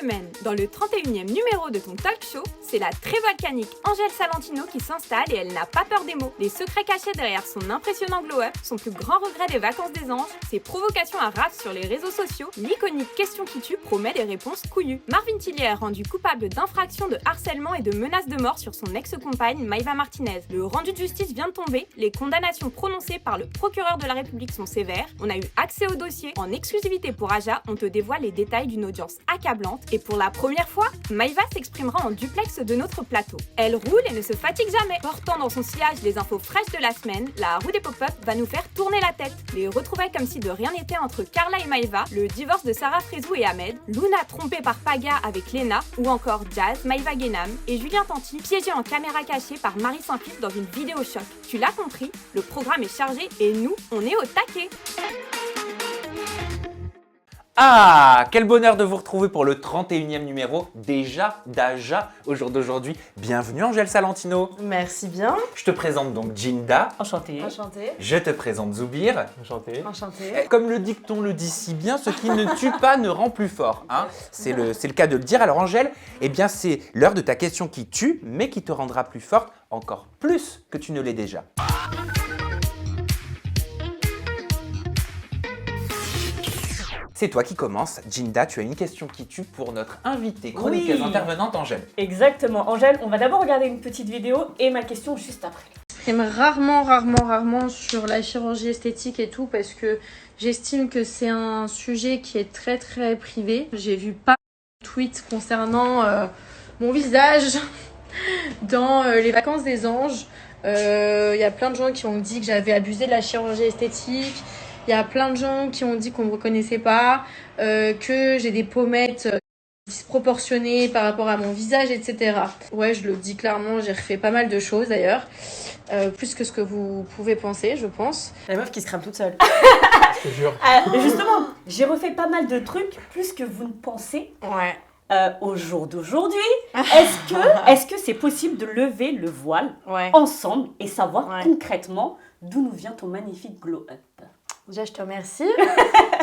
semaine, dans le 31e numéro de ton talk show, c'est la très volcanique Angèle Salentino qui s'installe et elle n'a pas peur des mots. Les secrets cachés derrière son impressionnant glow-up, son plus grand regret des vacances des anges, ses provocations à raf sur les réseaux sociaux, l'iconique question qui tue promet des réponses couillues. Marvin Tillier rendu coupable d'infraction de harcèlement et de menaces de mort sur son ex-compagne Maïva Martinez. Le rendu de justice vient de tomber, les condamnations prononcées par le procureur de la République sont sévères, on a eu accès au dossier, en exclusivité pour Aja, on te dévoile les détails d'une audience accablante et pour la première fois, Maïva s'exprimera en duplex de notre plateau. Elle roule et ne se fatigue jamais. Portant dans son sillage les infos fraîches de la semaine, la roue des pop-up va nous faire tourner la tête. Les retrouvailles comme si de rien n'était entre Carla et Maïva, le divorce de Sarah Frézou et Ahmed, Luna trompée par Paga avec Lena ou encore Jazz, Maïva Guénam et Julien Tanti piégés en caméra cachée par Marie Saint-Philippe dans une vidéo choc. Tu l'as compris, le programme est chargé et nous, on est au taquet. Ah, quel bonheur de vous retrouver pour le 31e numéro déjà d'Aja au jour d'aujourd'hui. Bienvenue Angèle Salentino. Merci bien. Je te présente donc Jinda. Enchantée. Enchantée. Je te présente Zoubir. Enchanté. Enchantée. Comme le dicton le dit si bien, ce qui ne tue pas ne rend plus fort. Hein, c'est le cas de le dire. Alors Angèle, eh bien c'est l'heure de ta question qui tue, mais qui te rendra plus forte, encore plus que tu ne l'es déjà. C'est toi qui commences. Jinda, tu as une question qui tue pour notre invitée chroniqueuse intervenante Angèle. Exactement. Angèle, on va d'abord regarder une petite vidéo et ma question juste après. J'exprime rarement sur la chirurgie esthétique et tout parce que j'estime que c'est un sujet qui est très très privé. J'ai vu pas de tweets concernant mon visage dans les vacances des anges. Il y a plein de gens qui ont dit que j'avais abusé de la chirurgie esthétique. Il y a plein de gens qui ont dit qu'on me reconnaissait pas, que j'ai des pommettes disproportionnées par rapport à mon visage, etc. Ouais, je le dis clairement, j'ai refait pas mal de choses d'ailleurs. Plus que ce que vous pouvez penser, je pense. La meuf qui se crame toute seule. Je te jure. Et justement, j'ai refait pas mal de trucs, plus que vous ne pensez. Ouais. Au jour d'aujourd'hui, est-ce que c'est possible de lever le voile ensemble et savoir concrètement d'où nous vient ton magnifique glow-up? Déjà, je te remercie.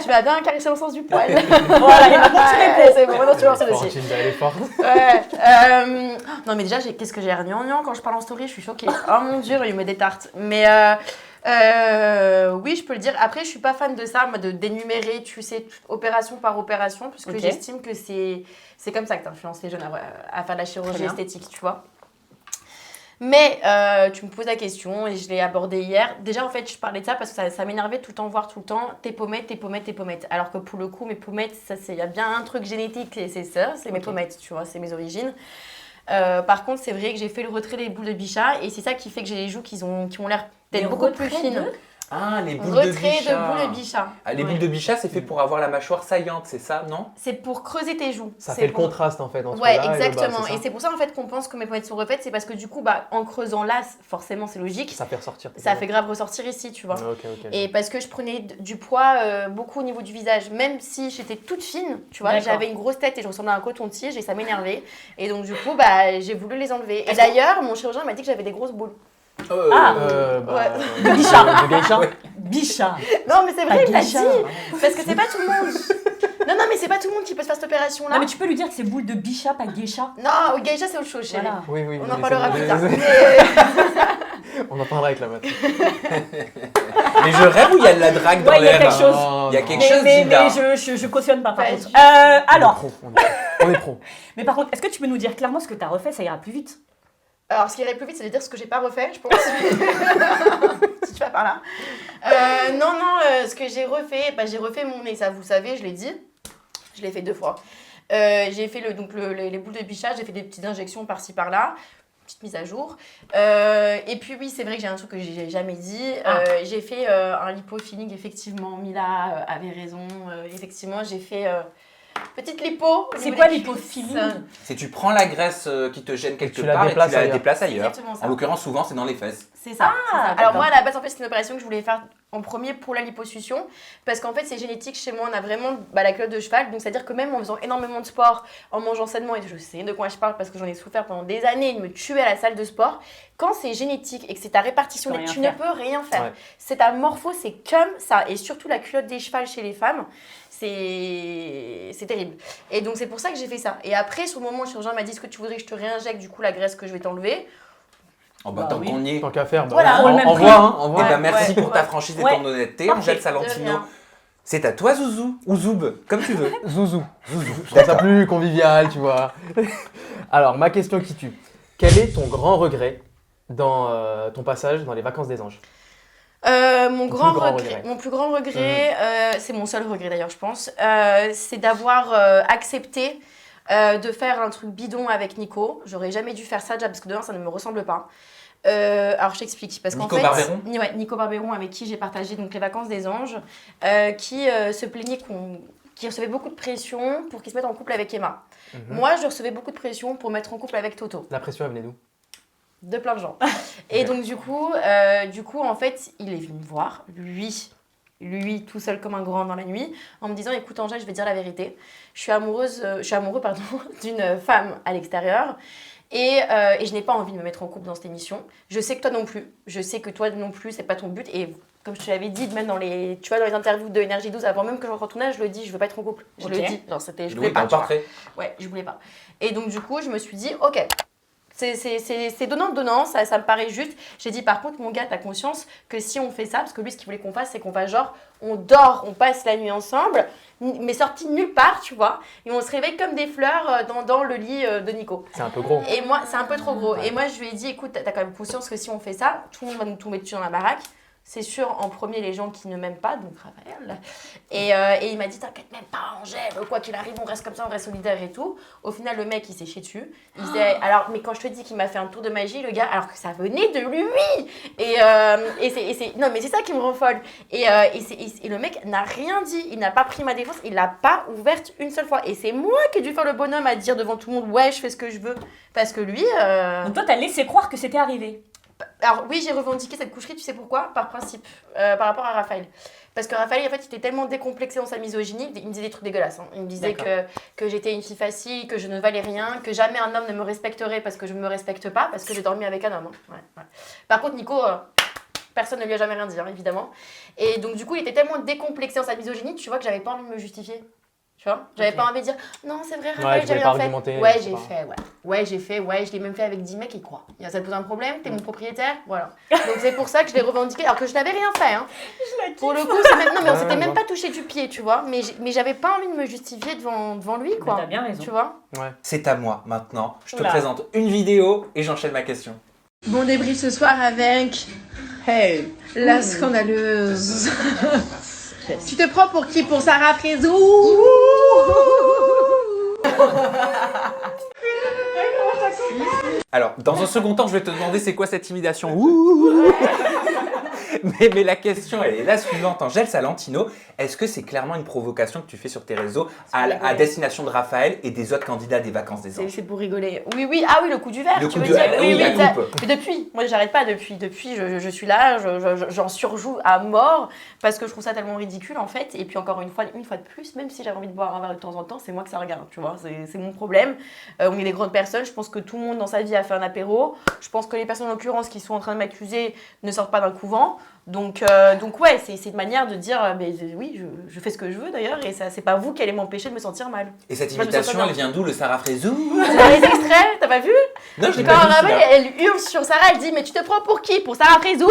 Tu m'as bien caressé au sens du poil. Voilà, et maintenant tu réponds. C'est bon, maintenant tu lances le Oh, dossier. Jinda, elle est forte. Ouais. Non, mais déjà, qu'est-ce que j'ai l'air gnangnan quand je parle en story, je suis choquée. Oh mon dieu, il me met des tartes. Mais oui, je peux le dire. Après, je suis pas fan de ça, moi, de d'énumérer, tu sais, opération par opération, parce que j'estime que c'est comme ça que tu influences les jeunes à faire de la chirurgie esthétique, tu vois. Mais tu me poses la question et je l'ai abordée hier. Déjà, en fait, je parlais de ça parce que ça m'énervait tout le temps, voir tout le temps tes pommettes. Alors que pour le coup, mes pommettes, il y a bien un truc génétique et c'est ça, c'est mes pommettes, tu vois, c'est mes origines. Par contre, c'est vrai que j'ai fait le retrait des boules de bichat et c'est ça qui fait que j'ai les joues qui ont l'air d'être beaucoup plus fines. Ah, les boules de bichat. Retrait de boules de bichat. Ah, les boules de bichat, c'est fait pour avoir la mâchoire saillante, c'est ça, non? C'est pour creuser tes joues. Ça fait le contraste en fait entre ouais, là et le bas, exactement. c'est ça. Et c'est pour ça en fait qu'on pense que mes pommettes sont refaites, c'est parce que du coup, en creusant là, forcément c'est logique. Ça fait ressortir. Ça fait grave ressortir ici, tu vois. Ok. Et parce que je prenais du poids beaucoup au niveau du visage, même si j'étais toute fine, tu vois, j'avais une grosse tête et je ressemblais à un coton-tige et ça m'énervait. Et donc du coup, j'ai voulu les enlever. Et d'ailleurs, mon chirurgien m'a dit que j'avais des grosses boules. De bichat. De geisha. Bichat. Non, mais c'est vrai, il m'a dit. geisha. Parce que c'est pas tout le monde. Non, mais c'est pas tout le monde qui peut se faire cette opération-là. Non, mais tu peux lui dire que c'est boule de bichat, pas geisha. Non, geisha, c'est autre chose, chérie. Voilà. Oui. On en parlera plus tard. On en parlera avec la maths. Mais je rêve où il y a de la drague dans Ouais, il y a l'air. quelque chose. Il y a quelque chose, Mais Jinda. je cautionne pas, par Ouais, contre. Alors, On est pro. mais par contre, est-ce que tu peux nous dire clairement ce que tu as refait, ça ira plus vite? Alors, ce qui irait plus vite, c'est de dire ce que j'ai pas refait, je pense. Si tu vas par là. Ce que j'ai refait mon nez, ça vous savez, je l'ai dit. Je l'ai fait 2 fois. J'ai fait les boules de bichat, j'ai fait des petites injections par-ci par-là. Petite mise à jour. Et puis oui, c'est vrai que j'ai un truc que j'ai jamais dit. J'ai fait un lipofilling, effectivement. Mila avait raison. Effectivement, j'ai fait petite lipo. C'est quoi l'hypofilling? C'est tu prends la graisse qui te gêne quelque tu la part et tu déplaces la ailleurs. déplaces ailleurs. Exactement ça. En l'occurrence, souvent, c'est dans les fesses. C'est ça. Alors moi, à la base, en fait, c'est une opération que je voulais faire en premier pour la liposuction, parce qu'en fait c'est génétique chez moi, on a vraiment la culotte de cheval, donc c'est à dire que même en faisant énormément de sport, en mangeant sainement, et je sais de quoi je parle parce que j'en ai souffert pendant des années, de me tuer à la salle de sport, quand c'est génétique et que c'est ta répartition, tu ne peux rien faire. Ouais. C'est ta morpho, c'est comme ça, et surtout la culotte des chevals chez les femmes, c'est terrible. Et donc c'est pour ça que j'ai fait ça. Et après sur le moment, le chirurgien m'a dit, est-ce que tu voudrais que je te réinjecte du coup la graisse que je vais t'enlever? Oh bah, tant qu'on y est. Tant qu'à faire, voilà, envoie. Et merci pour ta franchise et ton honnêteté, Angèle Salentino. C'est à toi, Zouzou, ou Zoub, comme tu veux. Zouzou. Je trouve ça plus convivial, tu vois. Alors, ma question qui tue. Quel est ton grand regret dans ton passage dans les vacances des anges? Mon plus grand regret, c'est mon seul regret d'ailleurs, je pense, c'est d'avoir accepté de faire un truc bidon avec Nico. J'aurais jamais dû faire ça déjà parce que de un, ça ne me ressemble pas. Alors je t'explique. Parce qu'en fait, Nico Barbéron, avec qui j'ai partagé donc, les vacances des anges, qui se plaignait qui recevait beaucoup de pression pour qu'il se mette en couple avec Emma. Moi, je recevais beaucoup de pression pour mettre en couple avec Toto. La pression, elle venait d'où? De plein de gens. Et donc du coup, en fait, il est venu me voir, lui tout seul comme un grand dans la nuit, en me disant, écoute Angèle, je vais te dire la vérité, je suis amoureux d'une femme à l'extérieur et je n'ai pas envie de me mettre en couple dans cette émission. Je sais que toi non plus, c'est pas ton but. Et comme je te l'avais dit, même dans les interviews de Énergie 12, avant même que je rentre en tournage, je le dis, je veux pas être en couple. Je le dis, je voulais pas. Ouais, je voulais pas. Et donc du coup, je me suis dit, ok. C'est donnant, ça me paraît juste. J'ai dit par contre, mon gars, t'as conscience que si on fait ça, parce que lui, ce qu'il voulait qu'on fasse, c'est qu'on fasse genre, on dort, on passe la nuit ensemble, mais sorti nulle part, tu vois, et on se réveille comme des fleurs dans le lit de Nico. C'est un peu gros. Et moi, c'est un peu trop gros. Et moi, je lui ai dit, écoute, t'as quand même conscience que si on fait ça, tout le monde va nous tomber dessus dans la baraque. C'est sûr, en premier, les gens qui ne m'aiment pas, donc Raphaël. Et il m'a dit, t'inquiète même pas, Angèle, quoi qu'il arrive, on reste comme ça, on reste solidaire et tout. Au final, le mec, il s'est chié dessus. Mais quand je te dis qu'il m'a fait un tour de magie, le gars, alors que ça venait de lui. Non, mais c'est ça qui me rend folle. Et le mec n'a rien dit, il n'a pas pris ma défense, il l'a pas ouverte une seule fois. Et c'est moi qui ai dû faire le bonhomme à dire devant tout le monde, ouais, je fais ce que je veux. Parce que lui... Donc toi, t'as laissé croire que c'était arrivé. Alors oui, j'ai revendiqué cette coucherie, tu sais pourquoi? Par principe, par rapport à Raphaël. Parce que Raphaël, en fait, il était tellement décomplexé dans sa misogynie, il me disait des trucs dégueulasses. Il me disait que j'étais une fille facile, que je ne valais rien, que jamais un homme ne me respecterait parce que je ne me respecte pas, parce que j'ai dormi avec un homme. Ouais. Par contre, Nico, personne ne lui a jamais rien dit, évidemment. Et donc du coup, il était tellement décomplexé dans sa misogynie, tu vois, que j'avais pas envie de me justifier. Tu vois, j'avais pas envie de dire non, c'est vrai, Raphaël, j'ai rien fait. Ouais, j'ai fait, je l'ai même fait avec 10 mecs, ils croient. Ça te pose un problème, t'es mon propriétaire, voilà. Donc c'est pour ça que je l'ai revendiqué, alors que je n'avais rien fait. Pour le coup, non, mais on s'était même pas touché du pied, tu vois. Mais j'avais pas envie de me justifier devant lui, quoi. Mais t'as bien raison. Tu vois. Ouais. C'est à moi maintenant. Je te présente une vidéo et j'enchaîne ma question. Bon débrief ce soir avec la scandaleuse. Tu te prends pour qui? Pour Sarah Frézou? Alors, dans un second temps, je vais te demander c'est quoi cette imitation. Mais la question, elle est la suivante. Angèle Salentino, est-ce que c'est clairement une provocation que tu fais sur tes réseaux à destination de Raphaël et des autres candidats des vacances des anges? C'est pour rigoler. Oui. Ah oui, le coup du verre, tu veux dire? Oui, la coupe. Mais depuis, moi j'arrête pas depuis, je suis là, j'en surjoue à mort parce que je trouve ça tellement ridicule en fait. Et puis encore une fois de plus, même si j'avais envie de boire un verre de temps en temps, c'est moi que ça regarde, tu vois, c'est mon problème. On est des grandes personnes, je pense que tout le monde dans sa vie a fait un apéro. Je pense que les personnes en l'occurrence qui sont en train de m'accuser ne sortent pas d'un couvent. Donc ouais, c'est une manière de dire, oui, je fais ce que je veux d'ailleurs, et ça, c'est pas vous qui allez m'empêcher de me sentir mal. Et cette imitation, elle vient d'où, le Sarah Frézou? C'est dans les extraits, t'as pas vu? Non, je l'ai Quand pas vu. Raphaël, elle hurle sur Sarah, elle dit, mais tu te prends pour qui? Pour Sarah Frézou?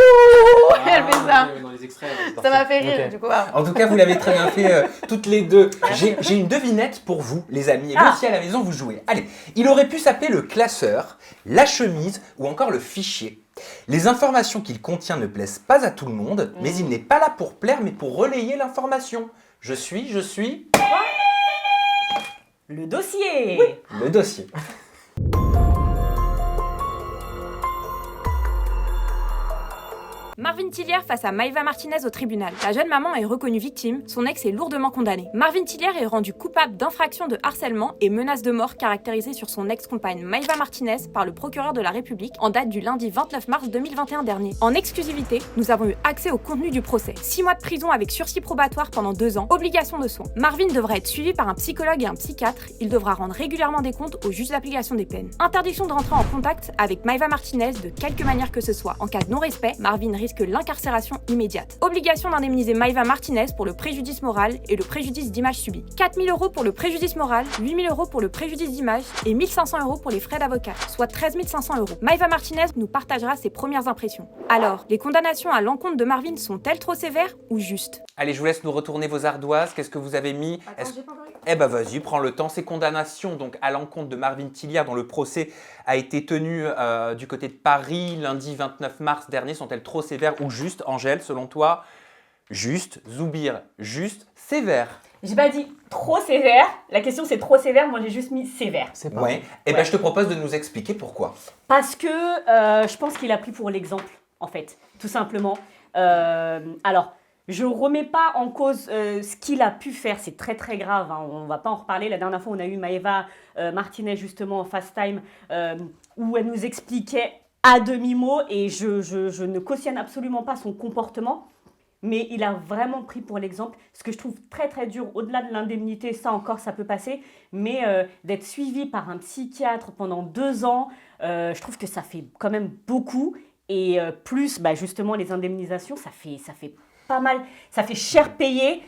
Elle fait ça. Dans les extraits, Ça m'a fait rire, du coup. En tout cas, vous l'avez très bien fait toutes les deux. J'ai une devinette pour vous, les amis, et vous aussi à la maison, vous jouez. Allez, il aurait pu s'appeler le classeur, la chemise ou encore le fichier. Les informations qu'il contient ne plaisent pas à tout le monde, mais il n'est pas là pour plaire, mais pour relayer l'information. Je suis... Le dossier. Oui, le dossier. Marvin Tillières face à Maïva Martinez au tribunal. La jeune maman est reconnue victime, son ex est lourdement condamné. Marvin Tillières est rendu coupable d'infraction de harcèlement et menace de mort caractérisée sur son ex-compagne Maïva Martinez par le procureur de la République en date du lundi 29 mars 2021 dernier. En exclusivité, nous avons eu accès au contenu du procès. 6 mois de prison avec sursis probatoire pendant 2 ans, obligation de soins. Marvin devra être suivi par un psychologue et un psychiatre, il devra rendre régulièrement des comptes au juge d'application des peines. Interdiction de rentrer en contact avec Maïva Martinez de quelque manière que ce soit. En cas de non-respect, Marvin risque l'incarcération immédiate. Obligation d'indemniser Maïva Martinez pour le préjudice moral et le préjudice d'image subi. 4 000 € pour le préjudice moral, 8 000 € pour le préjudice d'image et 1 500 € pour les frais d'avocat, soit 13 500 €. Maïva Martinez nous partagera ses premières impressions. Alors, les condamnations à l'encontre de Marvin sont-elles trop sévères ou justes? Allez, je vous laisse nous retourner vos ardoises. Qu'est-ce que vous avez mis? Attends, j'ai pas encore eu. Eh ben vas-y, prends le temps. Ces condamnations donc à l'encontre de Marvin Tillières, dont le procès a été tenu du côté de Paris lundi 29 mars dernier, sont-elles trop sévères ou justes? Angèle, selon toi, juste. Zoubir, juste. Sévère. J'ai pas dit trop sévère. La question c'est trop sévère. Moi j'ai juste mis sévère. C'est pas. Ouais. Eh ben je te propose de nous expliquer pourquoi. Parce que je pense qu'il a pris pour l'exemple, en fait, tout simplement. Alors, je ne remets pas en cause ce qu'il a pu faire, c'est très très grave, hein. On ne va pas en reparler. La dernière fois, on a eu Maïva Martinez justement en FaceTime où elle nous expliquait à demi-mot et je ne cautionne absolument pas son comportement. Mais il a vraiment pris pour l'exemple, ce que je trouve très très dur, au-delà de l'indemnité, ça encore ça peut passer, mais d'être suivi par un psychiatre pendant 2 ans, je trouve que ça fait quand même beaucoup, et plus justement les indemnisations, ça fait pas mal, ça fait cher payer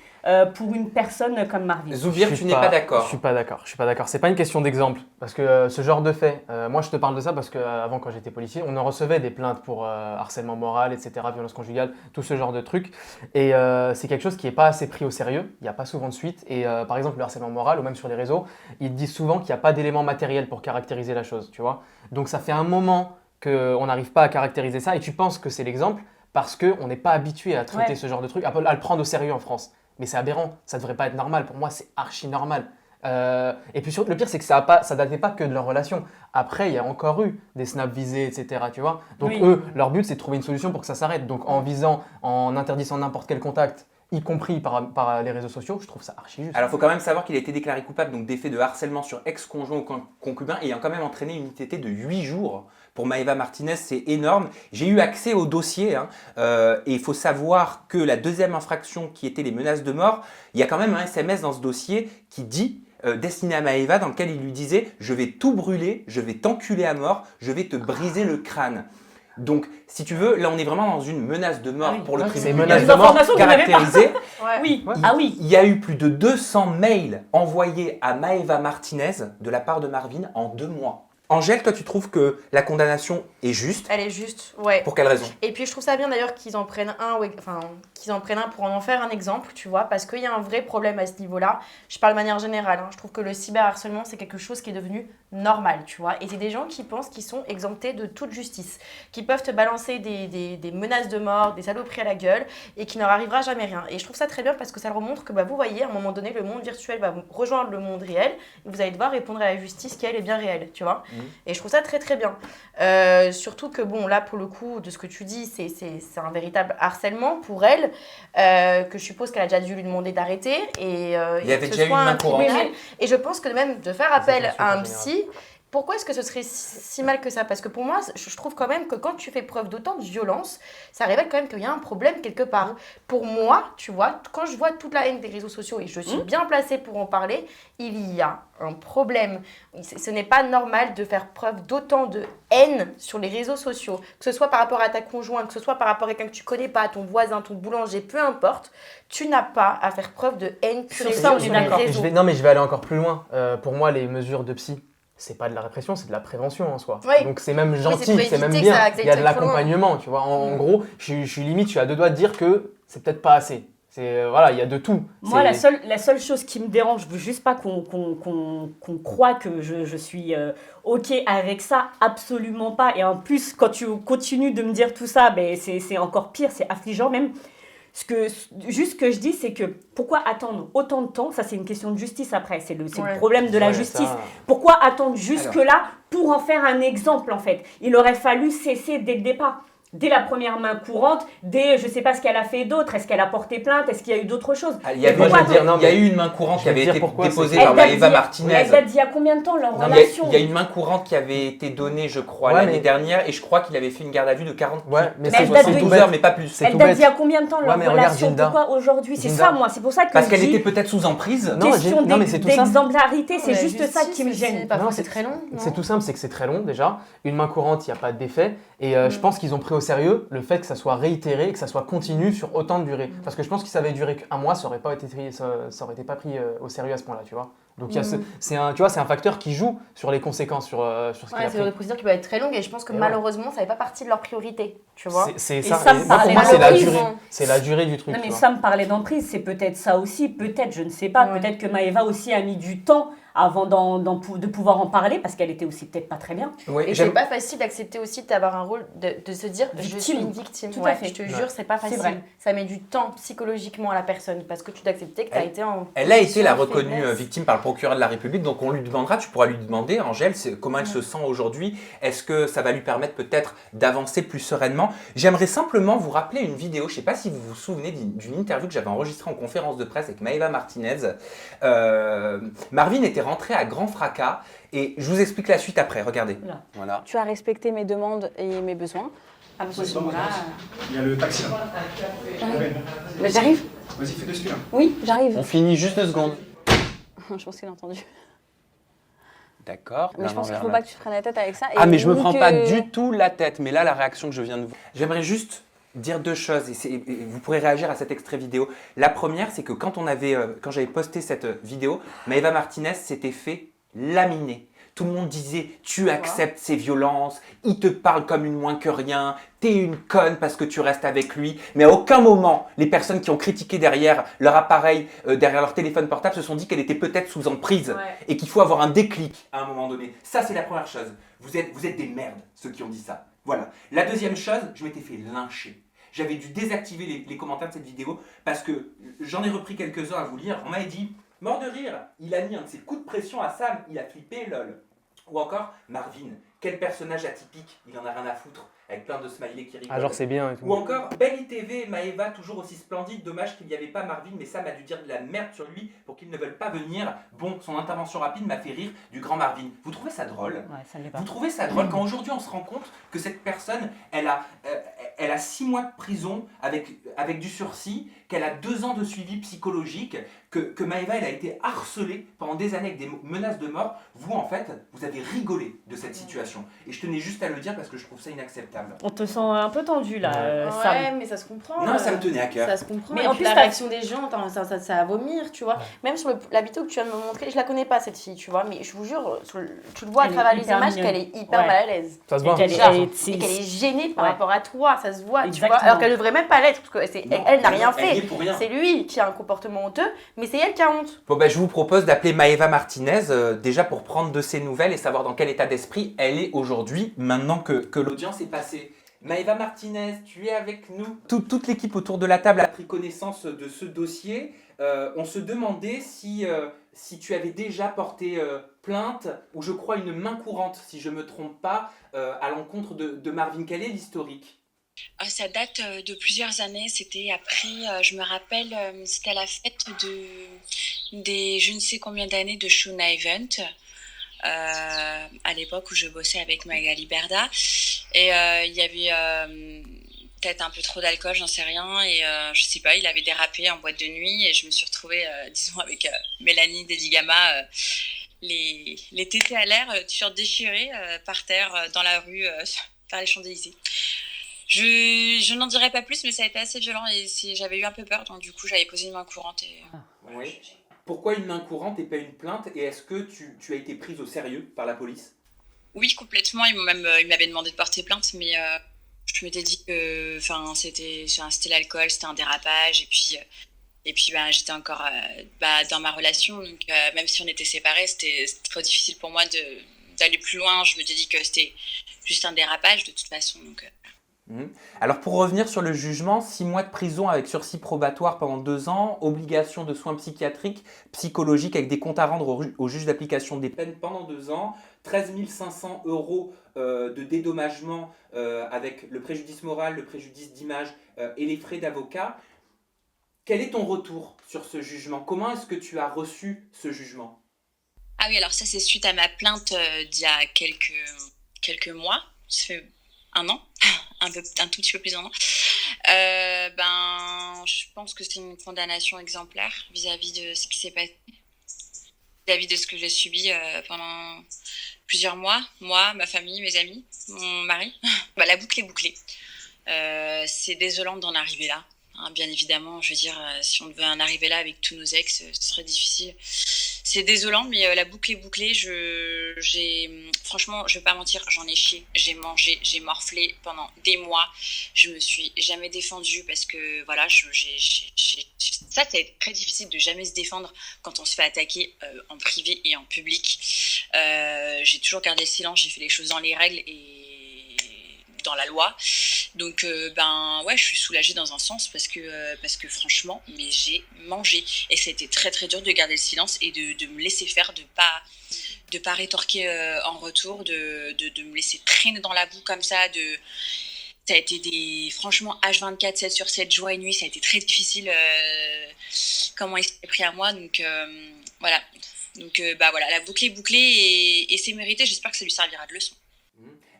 pour une personne comme Marvin. Zoubir, tu n'es pas d'accord? Je suis pas d'accord. C'est pas une question d'exemple. Parce que ce genre de fait, moi je te parle de ça parce qu'avant, quand j'étais policier, on en recevait des plaintes pour harcèlement moral, etc., violence conjugale, tout ce genre de trucs. Et c'est quelque chose qui n'est pas assez pris au sérieux. Il n'y a pas souvent de suite. Et par exemple, le harcèlement moral, ou même sur les réseaux, ils disent souvent qu'il n'y a pas d'éléments matériels pour caractériser la chose, tu vois. Donc ça fait un moment qu'on n'arrive pas à caractériser ça. Et tu penses que c'est l'exemple parce qu'on n'est pas habitué à traiter ce genre de truc, à le prendre au sérieux en France. Mais c'est aberrant, ça devrait pas être normal. Pour moi, c'est archi normal. Et puis le pire, c'est que ça datait pas que de leur relation. Après, il y a encore eu des snaps visés, etc. Tu vois. Donc eux, leur but, c'est de trouver une solution pour que ça s'arrête. Donc en interdisant n'importe quel contact, y compris par les réseaux sociaux, je trouve ça archi juste. Alors, il faut quand même savoir qu'il a été déclaré coupable donc, des faits de harcèlement sur ex-conjoint ou concubin, ayant quand même entraîné une ITT de 8 jours. Pour Maïva Martinez, c'est énorme. J'ai eu accès au dossier et il faut savoir que la deuxième infraction qui était les menaces de mort, il y a quand même un SMS dans ce dossier qui dit destiné à Maïva, dans lequel il lui disait « Je vais tout brûler, je vais t'enculer à mort, je vais te briser le crâne ». Donc, si tu veux, là, on est vraiment dans une menace de mort pour le tribunal. Menace de mort caractérisée. Oui. Il y a eu plus de 200 mails envoyés à Maïva Martinez de la part de Marvin en 2 mois. Angèle, toi, tu trouves que la condamnation est juste? Elle est juste, ouais. Pour quelle raison? Et puis je trouve ça bien d'ailleurs qu'ils en prennent un pour en faire un exemple, tu vois, parce qu'il y a un vrai problème à ce niveau-là. Je parle de manière générale, hein. Je trouve que le cyberharcèlement, c'est quelque chose qui est devenu normal, tu vois. Et c'est des gens qui pensent qu'ils sont exemptés de toute justice, qui peuvent te balancer des menaces de mort, des saloperies à la gueule, et qui leur arrivera jamais rien. Et je trouve ça très bien parce que ça leur montre que vous voyez, à un moment donné, le monde virtuel va rejoindre le monde réel, et vous allez devoir répondre à la justice qui, elle, est bien réelle, tu vois. Et je trouve ça très très bien. Surtout que bon, là pour le coup, de ce que tu dis, c'est un véritable harcèlement pour elle, que je suppose qu'elle a déjà dû lui demander d'arrêter. Et, il y avait déjà eu une main courante. Et je pense que même de faire appel à un psy, pourquoi est-ce que ce serait si mal que ça? Parce que pour moi, je trouve quand même que quand tu fais preuve d'autant de violence, ça révèle quand même qu'il y a un problème quelque part. Pour moi, tu vois, quand je vois toute la haine des réseaux sociaux et je suis bien placée pour en parler, il y a un problème. Ce n'est pas normal de faire preuve d'autant de haine sur les réseaux sociaux, que ce soit par rapport à ta conjointe, que ce soit par rapport à quelqu'un que tu connais pas, ton voisin, ton boulanger, peu importe. Tu n'as pas à faire preuve de haine pure et ça, on est sur les d'accord. réseaux. Je vais aller encore plus loin. Pour moi, les mesures de psy, c'est pas de la répression, c'est de la prévention en soi. Oui. Donc c'est même gentil, c'est c'est même éviter bien. que ça Il y a de aille trop loin. l'accompagnement, tu vois. En gros, je suis à 2 doigts de dire que c'est peut-être pas assez. Voilà, il y a de tout. Moi, la seule chose qui me dérange, je veux juste pas qu'on croie que je suis OK avec ça, absolument pas. Et en plus, quand tu continues de me dire tout ça, c'est encore pire, c'est affligeant même. Juste ce que je dis, c'est que pourquoi attendre autant de temps? Ça, c'est une question de justice après. C'est le problème de la justice. Ça... Pourquoi attendre jusque-là pour en faire un exemple, en fait? Il aurait fallu cesser dès le départ. dès la première main courante, je sais pas ce qu'elle a fait d'autre, est-ce qu'elle a porté plainte, est-ce qu'il y a eu d'autres choses? Il y a eu une main courante qui avait été déposée par Maëva Martinez. Elle date d'il y a combien de temps leur relation? Il y a une main courante qui avait été donnée, je crois, l'année dernière, et je crois qu'il avait fait une garde à vue de 40 mais elle date de 12 heures, mais pas plus. Elle date d'il y a combien de temps leur relation? Ginda. Pourquoi aujourd'hui? C'est ça, moi, c'est pour ça que parce qu'elle était peut-être sous emprise. Question d'exemplarité, c'est juste ça qui me gêne. Non, c'est très long. C'est tout simple, c'est que c'est très long déjà. Une main courante, il n'y a pas d'effet. Et je pense qu'ils ont pris au sérieux le fait que ça soit réitéré et que ça soit continu sur autant de durée. Parce que je pense que ça avait duré qu'un mois, ça aurait pas été pris au sérieux à ce point-là, tu vois. Donc c'est un facteur qui joue sur les conséquences, sur ce qu'il a pris. C'est une procédure qui peut être très longue et je pense que malheureusement, ça n'est pas partie de leur priorité, tu vois. C'est Et ça. ça me Moi, pour parlait moi, c'est la d'emprise. durée. C'est la durée du truc. Non, tu mais vois. ça me parlait d'emprise, c'est peut-être ça aussi, peut-être, je ne sais pas. Ouais. Peut-être que Maëva aussi a mis du temps avant de pouvoir en parler parce qu'elle était aussi peut-être pas très bien. Oui, Et c'est pas facile d'accepter aussi d'avoir un rôle, de se dire je suis une victime. Tout à fait. Je te jure, c'est pas C'est facile. vrai. Ça met du temps psychologiquement à la personne parce que tu dois accepter que tu as été en. Elle a été la position de reconnue faiblesse. victime par le procureur de la République, donc on lui demandera, tu pourras lui demander, Angèle, comment elle se sent aujourd'hui. Est-ce que ça va lui permettre peut-être d'avancer plus sereinement? J'aimerais simplement vous rappeler une vidéo, je ne sais pas si vous vous souvenez d'une interview que j'avais enregistrée en conférence de presse avec Maëva Martinez. Marvin était rentré à grand fracas et je vous explique la suite après, regardez. Là. Voilà. Tu as respecté mes demandes et mes besoins. À ce moment-là. Il y a le taxi là. Mais j'arrive. Vas-y, fais de celui-là. Oui, j'arrive. On finit juste 2 secondes. Je pense qu'il a entendu. D'accord. Mais je pense qu'il ne faut pas que tu te prennes la tête avec ça. Ah, mais je me ni prends que- pas du tout la tête. Mais là, la réaction que je viens de voir. J'aimerais juste dire 2 choses et vous pourrez réagir à cet extrait vidéo. La première, c'est que quand j'avais posté cette vidéo, Maëva Martinez s'était fait laminer. Tout le monde disait « tu acceptes ces violences, il te parle comme une moins que rien, t'es une conne parce que tu restes avec lui ». Mais à aucun moment, les personnes qui ont critiqué derrière leur appareil, derrière leur téléphone portable, se sont dit qu'elle était peut-être sous emprise et qu'il faut avoir un déclic à un moment donné. Ça, c'est la première chose. Vous êtes des merdes, ceux qui ont dit ça. Voilà. La deuxième chose, je m'étais fait lyncher. J'avais dû désactiver les commentaires de cette vidéo parce que j'en ai repris quelques-uns à vous lire. On m'avait dit « mort de rire, il a mis un de ses coups de pression à Sam, il a flippé, lol ». Ou encore Marvin, quel personnage atypique, il en a rien à foutre, avec plein de smileys qui rigolent. Ah, genre c'est bien et tout. Ou encore Belle ITV, Maëva, toujours aussi splendide, dommage qu'il n'y avait pas Marvin, mais Sam a dû dire de la merde sur lui pour qu'il ne veuille pas venir. Bon, son intervention rapide m'a fait rire du grand Marvin. Vous trouvez ça drôle? Ouais, ça ne l'est pas. Vous trouvez ça drôle quand aujourd'hui on se rend compte que cette personne, elle a 6 mois de prison avec du sursis, qu'elle a 2 ans de suivi psychologique, que Maëva, elle a été harcelée pendant des années avec des menaces de mort. Vous, en fait, vous avez rigolé de cette situation. Et je tenais juste à le dire parce que je trouve ça inacceptable. On te sent un peu tendu là, Ouais, Sam. mais ça se comprend. Non, ça me tenait à cœur. Ça se comprend. Mais Et en puis plus, la t'as- réaction des gens, attends, ça va vomir, tu vois. Même sur la vidéo que tu viens de me montrer, je la connais pas cette fille, tu vois. Mais je vous jure, tu le vois à Elle est travers les hyper images mignonne. qu'elle est hyper Ouais. mal à l'aise. Ça se Et voit. qu'elle est- Genre, elle est- et qu'elle est gênée par Ouais. rapport à toi, ça se voit, tu vois. Exactement. Alors qu'elle devrait même pas l'être, parce que Non, elle n'a rien elle y est fait. pour rien. C'est lui qui a un comportement honteux, mais c'est elle qui a honte. Bon, je vous propose d'appeler Maëva Martinez, déjà pour prendre de ses nouvelles et savoir dans quel état d'esprit elle est aujourd'hui, maintenant que l'audience est passée. Maëva Martinez, tu es avec nous. Toute l'équipe autour de la table a pris connaissance de ce dossier. On se demandait si tu avais déjà porté plainte, ou je crois une main courante, si je ne me trompe pas, à l'encontre de Marvin. Quel est l'historique? Ça date de plusieurs années. C'était après, je me rappelle, c'était à la fête des je ne sais combien d'années de Shona Event, à l'époque où je bossais avec Magali Berda. Et il y avait peut-être un peu trop d'alcool, j'en sais rien. Et je sais pas, il avait dérapé en boîte de nuit et je me suis retrouvée, disons, avec Mélanie Dedigama. Les tétés à l'air, t-shirt déchiré, par terre, dans la rue, vers les Champs-Élysées. Je n'en dirai pas plus, mais ça a été assez violent et j'avais eu un peu peur, donc du coup j'avais posé une main courante. Oui. Pourquoi une main courante et pas une plainte? Et est-ce que tu as été prise au sérieux par la police? Oui, complètement. Ils m'avaient demandé de porter plainte, mais je m'étais dit que c'était l'alcool, c'était un dérapage, et puis j'étais encore dans ma relation, donc même si on était séparés, c'était trop difficile pour moi d'aller plus loin. Je m'étais dit que c'était juste un dérapage de toute façon. Donc, Mhm. Alors pour revenir sur le jugement, 6 mois de prison avec sursis probatoire pendant 2 ans, obligation de soins psychiatriques, psychologiques avec des comptes à rendre au juge d'application des peines pendant 2 ans, 13 500 euros de dédommagement avec le préjudice moral, le préjudice d'image et les frais d'avocat. Quel est ton retour sur ce jugement? Comment est-ce que tu as reçu ce jugement? Ah oui, alors ça c'est suite à ma plainte d'il y a quelques mois, ça fait un an, un tout petit peu plus d'un an. Je pense que c'est une condamnation exemplaire vis-à-vis de ce qui s'est passé, vis-à-vis de ce que j'ai subi pendant plusieurs mois, moi, ma famille, mes amis, mon mari. La boucle est bouclée. C'est désolant d'en arriver là. Hein, bien évidemment, je veux dire, si on devait en arriver là avec tous nos ex, ce serait difficile. C'est désolant, mais la boucle est bouclée. Franchement, je vais pas mentir, j'en ai chié. J'ai mangé, j'ai morflé pendant des mois. Je me suis jamais défendue parce que voilà, ça a été très difficile de jamais se défendre quand on se fait attaquer en privé et en public. J'ai toujours gardé le silence, j'ai fait les choses dans les règles et dans la loi. Donc je suis soulagée dans un sens parce que franchement, mais j'ai mangé et c'était très très dur de garder le silence et de me laisser faire, de pas rétorquer en retour, de me laisser traîner dans la boue comme ça. Ça a été franchement H24, 7 sur 7, jour et nuit. Ça a été très difficile comment il s'est pris à moi. Donc voilà. Donc la boucle est bouclée et c'est mérité. J'espère que ça lui servira de leçon.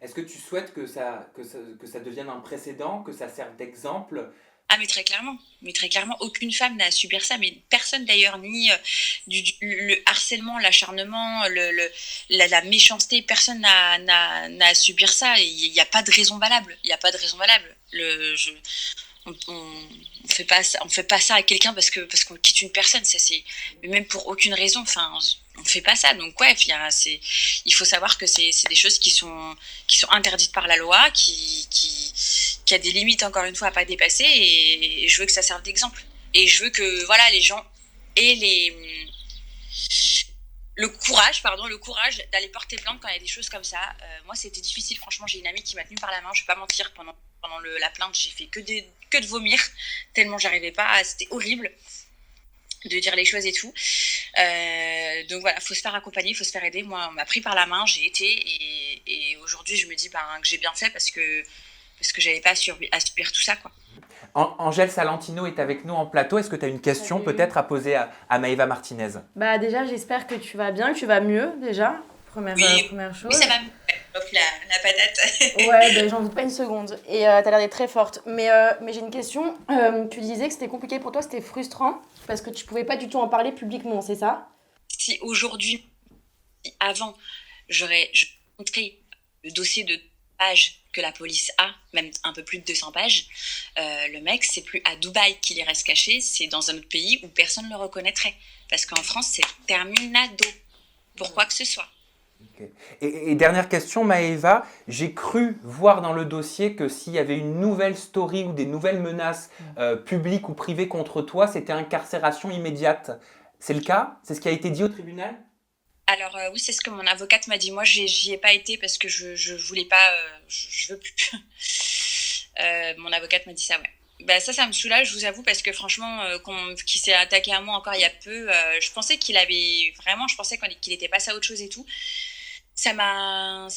Est-ce que tu souhaites que ça devienne un précédent, que ça serve d'exemple? Ah mais très clairement, aucune femme n'a à subir ça, mais personne d'ailleurs, ni le harcèlement, l'acharnement, la méchanceté, personne n'a à subir ça. Il n'y a pas de raison valable, on fait pas ça à quelqu'un parce qu'on quitte une personne, mais même pour aucune raison, enfin on fait pas ça. Donc ouais, il faut savoir que c'est des choses qui sont interdites par la loi, qui a des limites encore une fois à pas dépasser, et je veux que ça serve d'exemple. Et je veux que voilà, les gens aient le courage d'aller porter plainte quand il y a des choses comme ça. Moi, c'était difficile. Franchement, j'ai une amie qui m'a tenue par la main. Je vais pas mentir. Pendant la plainte, j'ai fait que de vomir tellement j'arrivais pas. C'était horrible de dire les choses et tout. Donc voilà, faut se faire accompagner, faut se faire aider. Moi, on m'a pris par la main, j'ai été, et aujourd'hui, je me dis que j'ai bien fait parce que j'avais pas à subir tout ça, quoi. Angèle Salentino est avec nous en plateau. Est-ce que tu as une question peut-être à poser à Maëva Martinez? Déjà, j'espère que tu vas bien, que tu vas mieux déjà. Première chose. Oui, ça va mieux. Hop, la patate. Ouais, j'en doute pas une seconde. Et t'as l'air d'être très forte. Mais j'ai une question. Tu disais que c'était compliqué pour toi, c'était frustrant parce que tu pouvais pas du tout en parler publiquement, c'est ça? Si aujourd'hui, avant, j'aurais montré le dossier de pages que la police a, même un peu plus de 200 pages, le mec, c'est plus à Dubaï qu'il y reste caché, c'est dans un autre pays où personne ne le reconnaîtrait. Parce qu'en France, c'est terminado pour quoi que ce soit. Okay. Et dernière question, Maëva, j'ai cru voir dans le dossier que s'il y avait une nouvelle story ou des nouvelles menaces publiques ou privées contre toi, c'était incarcération immédiate. C'est le cas? C'est ce qui a été dit au tribunal? Alors oui, c'est ce que mon avocate m'a dit. Moi, j'y ai pas été parce que je voulais pas, je veux plus. Mon avocate m'a dit ça, ouais. Ça me soulage, je vous avoue, parce que franchement, qu'il s'est attaqué à moi encore il y a peu, je pensais qu'il était passé à autre chose et tout. C'était pas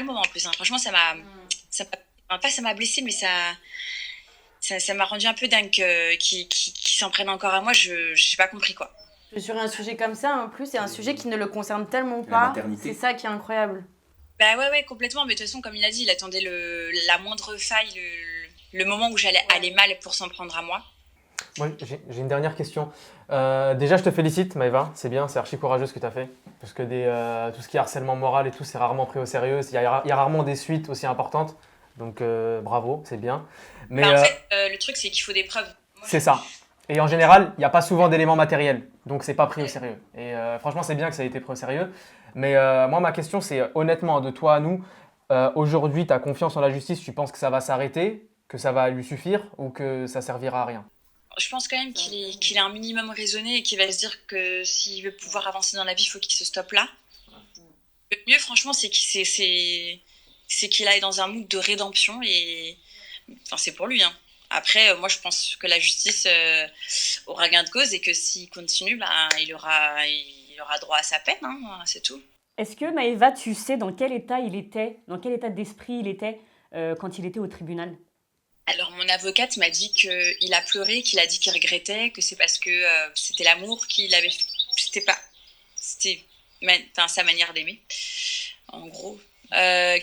le moment en plus, hein. Franchement, ça m'a blessée, mais ça m'a rendu un peu dingue qu'il s'en prenne encore à moi. J'ai pas compris, quoi. Sur un sujet comme ça, en plus, c'est un sujet qui ne le concerne tellement pas. C'est ça qui est incroyable. Ouais, complètement. Mais de toute façon, comme il a dit, il attendait la moindre faille, le moment où j'allais aller mal pour s'en prendre à moi. Moi, j'ai une dernière question. Déjà, je te félicite, Maëva. C'est bien, c'est archi courageux ce que tu as fait. Parce que tout ce qui est harcèlement moral et tout, c'est rarement pris au sérieux. Il y a rarement des suites aussi importantes. Donc, bravo, c'est bien. Mais, en fait, le truc, c'est qu'il faut des preuves. C'est ça. Et en général, il n'y a pas souvent d'éléments matériels. Donc, c'est pas pris au sérieux. Et franchement, c'est bien que ça ait été pris au sérieux. Mais moi, ma question, c'est honnêtement, de toi à nous, aujourd'hui, tu as confiance en la justice, tu penses que ça va s'arrêter, que ça va lui suffire ou que ça servira à rien? Je pense quand même qu'il est un minimum raisonné et qu'il va se dire que s'il veut pouvoir avancer dans la vie, il faut qu'il se stoppe là. Le mieux, franchement, c'est c'est qu'il aille dans un mood de rédemption et enfin, c'est pour lui. Hein. Après, moi, je pense que la justice aura gain de cause et que s'il continue, il aura droit à sa peine, hein, c'est tout. Est-ce que Maëva, tu sais dans quel état d'esprit il était quand il était au tribunal? Alors, mon avocate m'a dit qu'il a pleuré, qu'il a dit qu'il regrettait, que c'est parce que c'était l'amour qu'il avait... C'était sa manière d'aimer, en gros.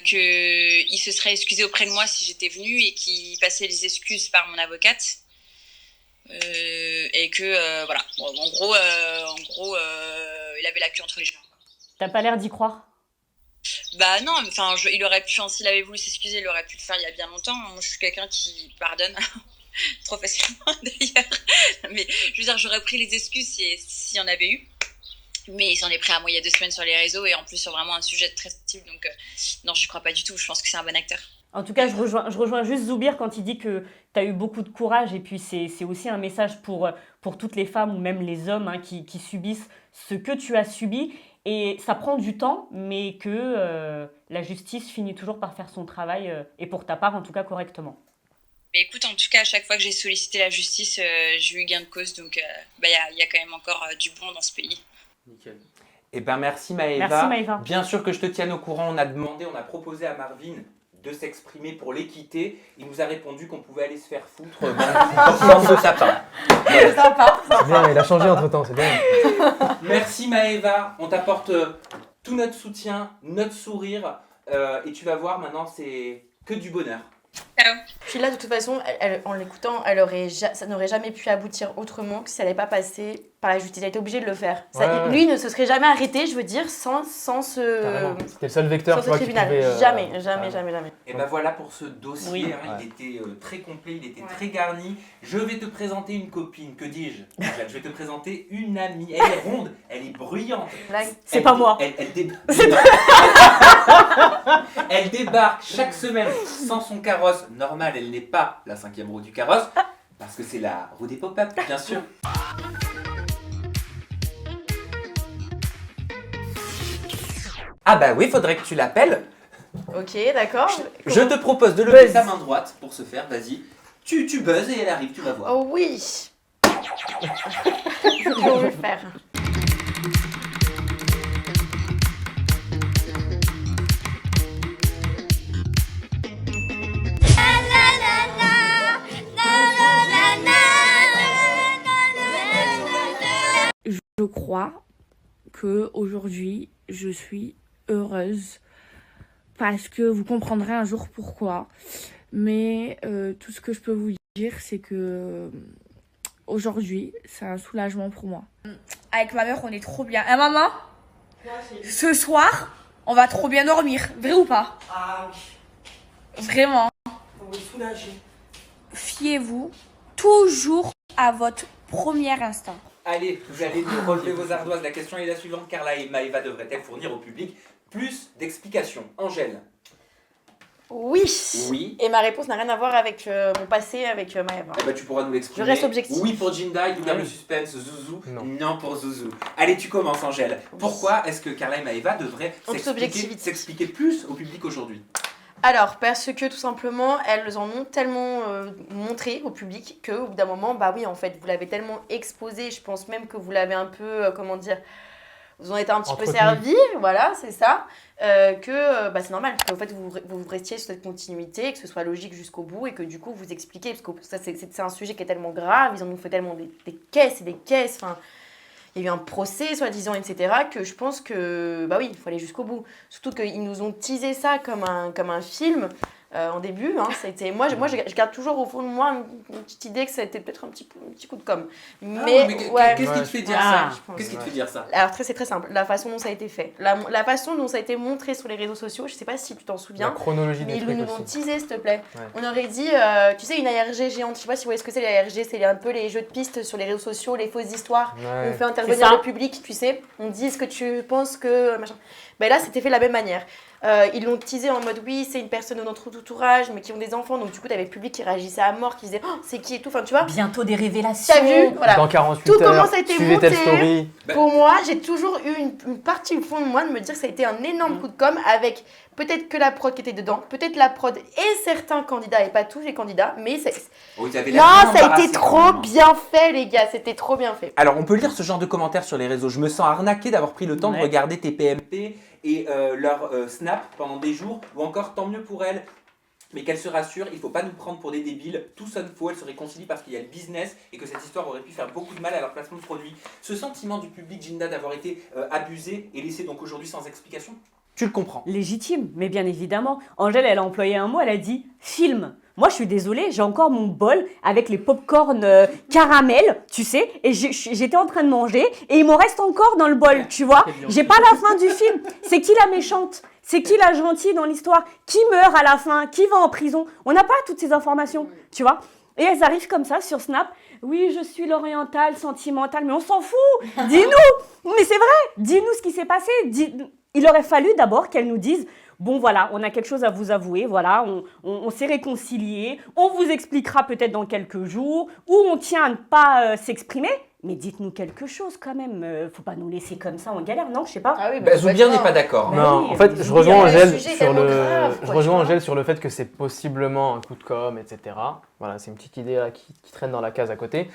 Qu'il se serait excusé auprès de moi si j'étais venue et qu'il passait les excuses par mon avocate. Et que, voilà. Bon, en gros, il avait la queue entre les jambes. T'as pas l'air d'y croire? Bah non, enfin, il aurait pu, s'il avait voulu s'excuser, il aurait pu le faire il y a bien longtemps. Moi, je suis quelqu'un qui pardonne trop facilement, d'ailleurs. Mais je veux dire, j'aurais pris les excuses s'il y en avait eu. Mais il s'en est pris à moi il y a 2 semaines sur les réseaux et en plus sur vraiment un sujet très sensible. Donc non, j'y crois pas du tout. Je pense que c'est un bon acteur. En tout cas, je rejoins juste Zoubir quand il dit que tu as eu beaucoup de courage. Et puis, c'est aussi un message pour toutes les femmes ou même les hommes qui subissent ce que tu as subi. Et ça prend du temps, mais que la justice finit toujours par faire son travail, et pour ta part, en tout cas, correctement. Mais écoute, en tout cas, à chaque fois que j'ai sollicité la justice, j'ai eu gain de cause. Donc, y a quand même encore du bon dans ce pays. Nickel. Eh ben merci Maëva. Merci Maëva. Bien sûr que je te tienne au courant. On a proposé à Marvin de s'exprimer pour l'équité. Il nous a répondu qu'on pouvait aller se faire foutre dans ce sapin. C'est sympa. C'est bien, il a changé entre-temps, c'est bien. Merci Maëva. On t'apporte tout notre soutien, notre sourire. Et tu vas voir maintenant, c'est que du bonheur. Ciao. Puis là, de toute façon, en l'écoutant, ça n'aurait jamais pu aboutir autrement que si ça n'allait pas passer par la justice. Elle était obligée de le faire. Ouais. Lui ne se serait jamais arrêté, je veux dire, sans Carrément. C'était le seul vecteur sans tu ce vois, qui tribunal. pouvait... Jamais. Et ben voilà pour ce dossier. Oui. Il était très complet, il était très garni. Je vais te présenter une copine. Que dis-je? Je vais te présenter une amie. Elle est ronde, elle est bruyante. C'est pas moi. Elle débarque chaque semaine sans son carrosse. Normal, elle n'est pas la 5e roue du carrosse, parce que c'est la roue des pop-up, bien sûr. Ah bah oui, faudrait que tu l'appelles. Ok, d'accord. Je te propose de lever sa main droite pour ce faire, vas-y. Tu buzzes et elle arrive, tu vas voir. Oh oui. Je vais le faire. Je crois que aujourd'hui je suis heureuse parce que vous comprendrez un jour pourquoi. Mais tout ce que je peux vous dire, c'est que aujourd'hui, c'est un soulagement pour moi. Avec ma mère, on est trop bien. Hein, maman? Ce soir, on va trop bien dormir. Vrai ou pas? Ah oui. Vraiment. On est soulagés. Fiez-vous toujours à votre premier instinct. Allez, vous allez nous relever vos ardoises. La question est la suivante. Carla et Maëva devraient-elles fournir au public plus d'explications? Angèle? Oui. Oui. Et ma réponse n'a rien à voir avec mon passé avec Maëva. Eh ben, tu pourras nous l'exprimer. Je reste objective. Oui pour Jinda, il le suspense. Zouzou? Non pour Zouzou. Allez, tu commences Angèle. Pourquoi est-ce que Carla et Maëva devraient s'expliquer plus au public aujourd'hui? Alors, parce que tout simplement, elles en ont tellement montré au public qu'au bout d'un moment, bah oui, en fait, vous l'avez tellement exposé, je pense même que vous l'avez un peu, vous en êtes un petit peu servi, voilà, c'est ça, que c'est normal, qu'en fait, vous restiez sur cette continuité, que ce soit logique jusqu'au bout et que du coup, vous expliquez, parce que ça, c'est un sujet qui est tellement grave, ils en ont fait tellement des caisses et des caisses, enfin... Il y a eu un procès, soi-disant, etc., que je pense que, bah oui, il faut aller jusqu'au bout. Surtout qu'ils nous ont teasé ça comme un film en début. Hein, moi, je garde toujours au fond de moi une petite idée que ça a été peut-être un petit coup de com'. Mais qu'est-ce qui te fait dire ça? Qu'est-ce qui te fait dire ça? Alors, c'est très simple. La façon dont ça a été fait. La façon dont ça a été montré sur les réseaux sociaux, je sais pas si tu t'en souviens. La chronologie mais des ils trucs nous aussi. l'ont teasé, s'il te plaît. Ouais. On aurait dit, tu sais, une ARG géante. Je sais pas si vous voyez ce que c'est, les ARG. C'est un peu les jeux de pistes sur les réseaux sociaux, les fausses histoires. Ouais. On fait intervenir le public, tu sais. On dit ce que tu penses que... machin. Ben là, c'était fait de la même manière. Ils l'ont teasé en mode oui, c'est une personne de notre entourage, mais qui ont des enfants. Donc, du coup, t'avais le public qui réagissait à mort, qui disait oh, c'est qui et tout. Enfin, tu vois. Bientôt des révélations. T'as vu? Voilà. Dans 48 tout heures, comment ça a été suivez monté. telle story. Pour moi, j'ai toujours eu une partie au fond de moi de me dire que ça a été un énorme coup de com' avec Peut-être que la prod qui était dedans, peut-être la prod et certains candidats, et pas tous les candidats, mais Oh, ils avaient non, l'air ça a embarrassés été quand trop même. bien fait, les gars, c'était trop bien fait. Alors, on peut lire ce genre de commentaires sur les réseaux. Je me sens arnaqué d'avoir pris le temps de regarder tes PMP et leur snap pendant des jours, ou encore tant mieux pour elle. Mais qu'elle se rassure, il ne faut pas nous prendre pour des débiles. Tout sonne faux, elle se réconcilie parce qu'il y a le business et que cette histoire aurait pu faire beaucoup de mal à leur placement de produit. Ce sentiment du public, Ginda, d'avoir été abusé et laissé donc aujourd'hui sans explication, tu le comprends. Légitime, mais bien évidemment. Angèle, elle a employé un mot, elle a dit film. Moi, je suis désolée, j'ai encore mon bol avec les pop-corn caramel, tu sais, et j'étais en train de manger, et il m'en reste encore dans le bol, tu vois. J'ai pas la fin du film. C'est qui la méchante? C'est qui la gentille dans l'histoire? Qui meurt à la fin? Qui va en prison? On n'a pas toutes ces informations, tu vois. Et elles arrivent comme ça sur Snap. Oui, je suis l'orientale, sentimentale, mais on s'en fout. Dis-nous. Mais c'est vrai. Dis-nous ce qui s'est passé. Il aurait fallu d'abord qu'elles nous disent bon, voilà, on a quelque chose à vous avouer, voilà, on s'est réconciliés, on vous expliquera peut-être dans quelques jours, ou on tient à ne pas s'exprimer, mais dites-nous quelque chose quand même, faut pas nous laisser comme ça en galère, non, je sais pas. Ah oui, Zoubien n'est pas d'accord. Non, oui, en fait, mais je rejoins le Angèle sujet est sur tellement le, grave, je quoi, rejoins tu vois. Angèle sur le fait que c'est possiblement un coup de com', etc. Voilà, c'est une petite idée là, qui traîne dans la case à côté.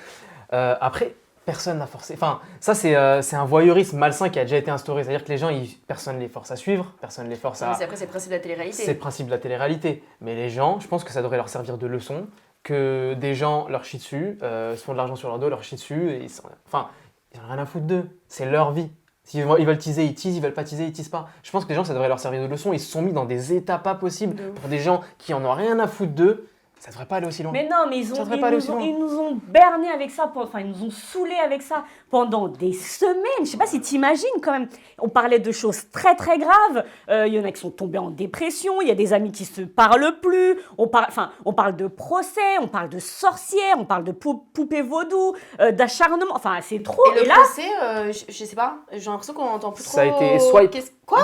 Après, personne n'a forcé. Enfin, ça c'est un voyeurisme malsain qui a déjà été instauré. C'est-à-dire que les gens, personne ne les force à suivre, personne ne les force à. Mais après, c'est le principe de la télé-réalité. C'est le principe de la télé-réalité. Mais les gens, je pense que ça devrait leur servir de leçon, que des gens leur chient dessus, se font de l'argent sur leur dos, leur chient dessus, et enfin, ils n'ont rien à foutre d'eux. C'est leur vie. S'ils veulent teaser, ils teasent, ils veulent pas teaser, ils teasent pas. Je pense que les gens, ça devrait leur servir de leçon. Ils se sont mis dans des états pas possibles pour des gens qui en ont rien à foutre d'eux. Ça devrait pas aller aussi loin. Mais non, mais ils nous ont berné avec ça, enfin ils nous ont saoulés avec ça pendant des semaines. Je sais pas si t'imagines quand même. On parlait de choses très très graves. Il y en a qui sont tombés en dépression. Il y a des amis qui se parlent plus. On parle de procès, on parle de sorcières, on parle de poupées vaudou, d'acharnement. Enfin c'est trop. Et le là, procès, je sais pas, j'ai l'impression qu'on entend plus trop. Ça a été swipe. Quoi?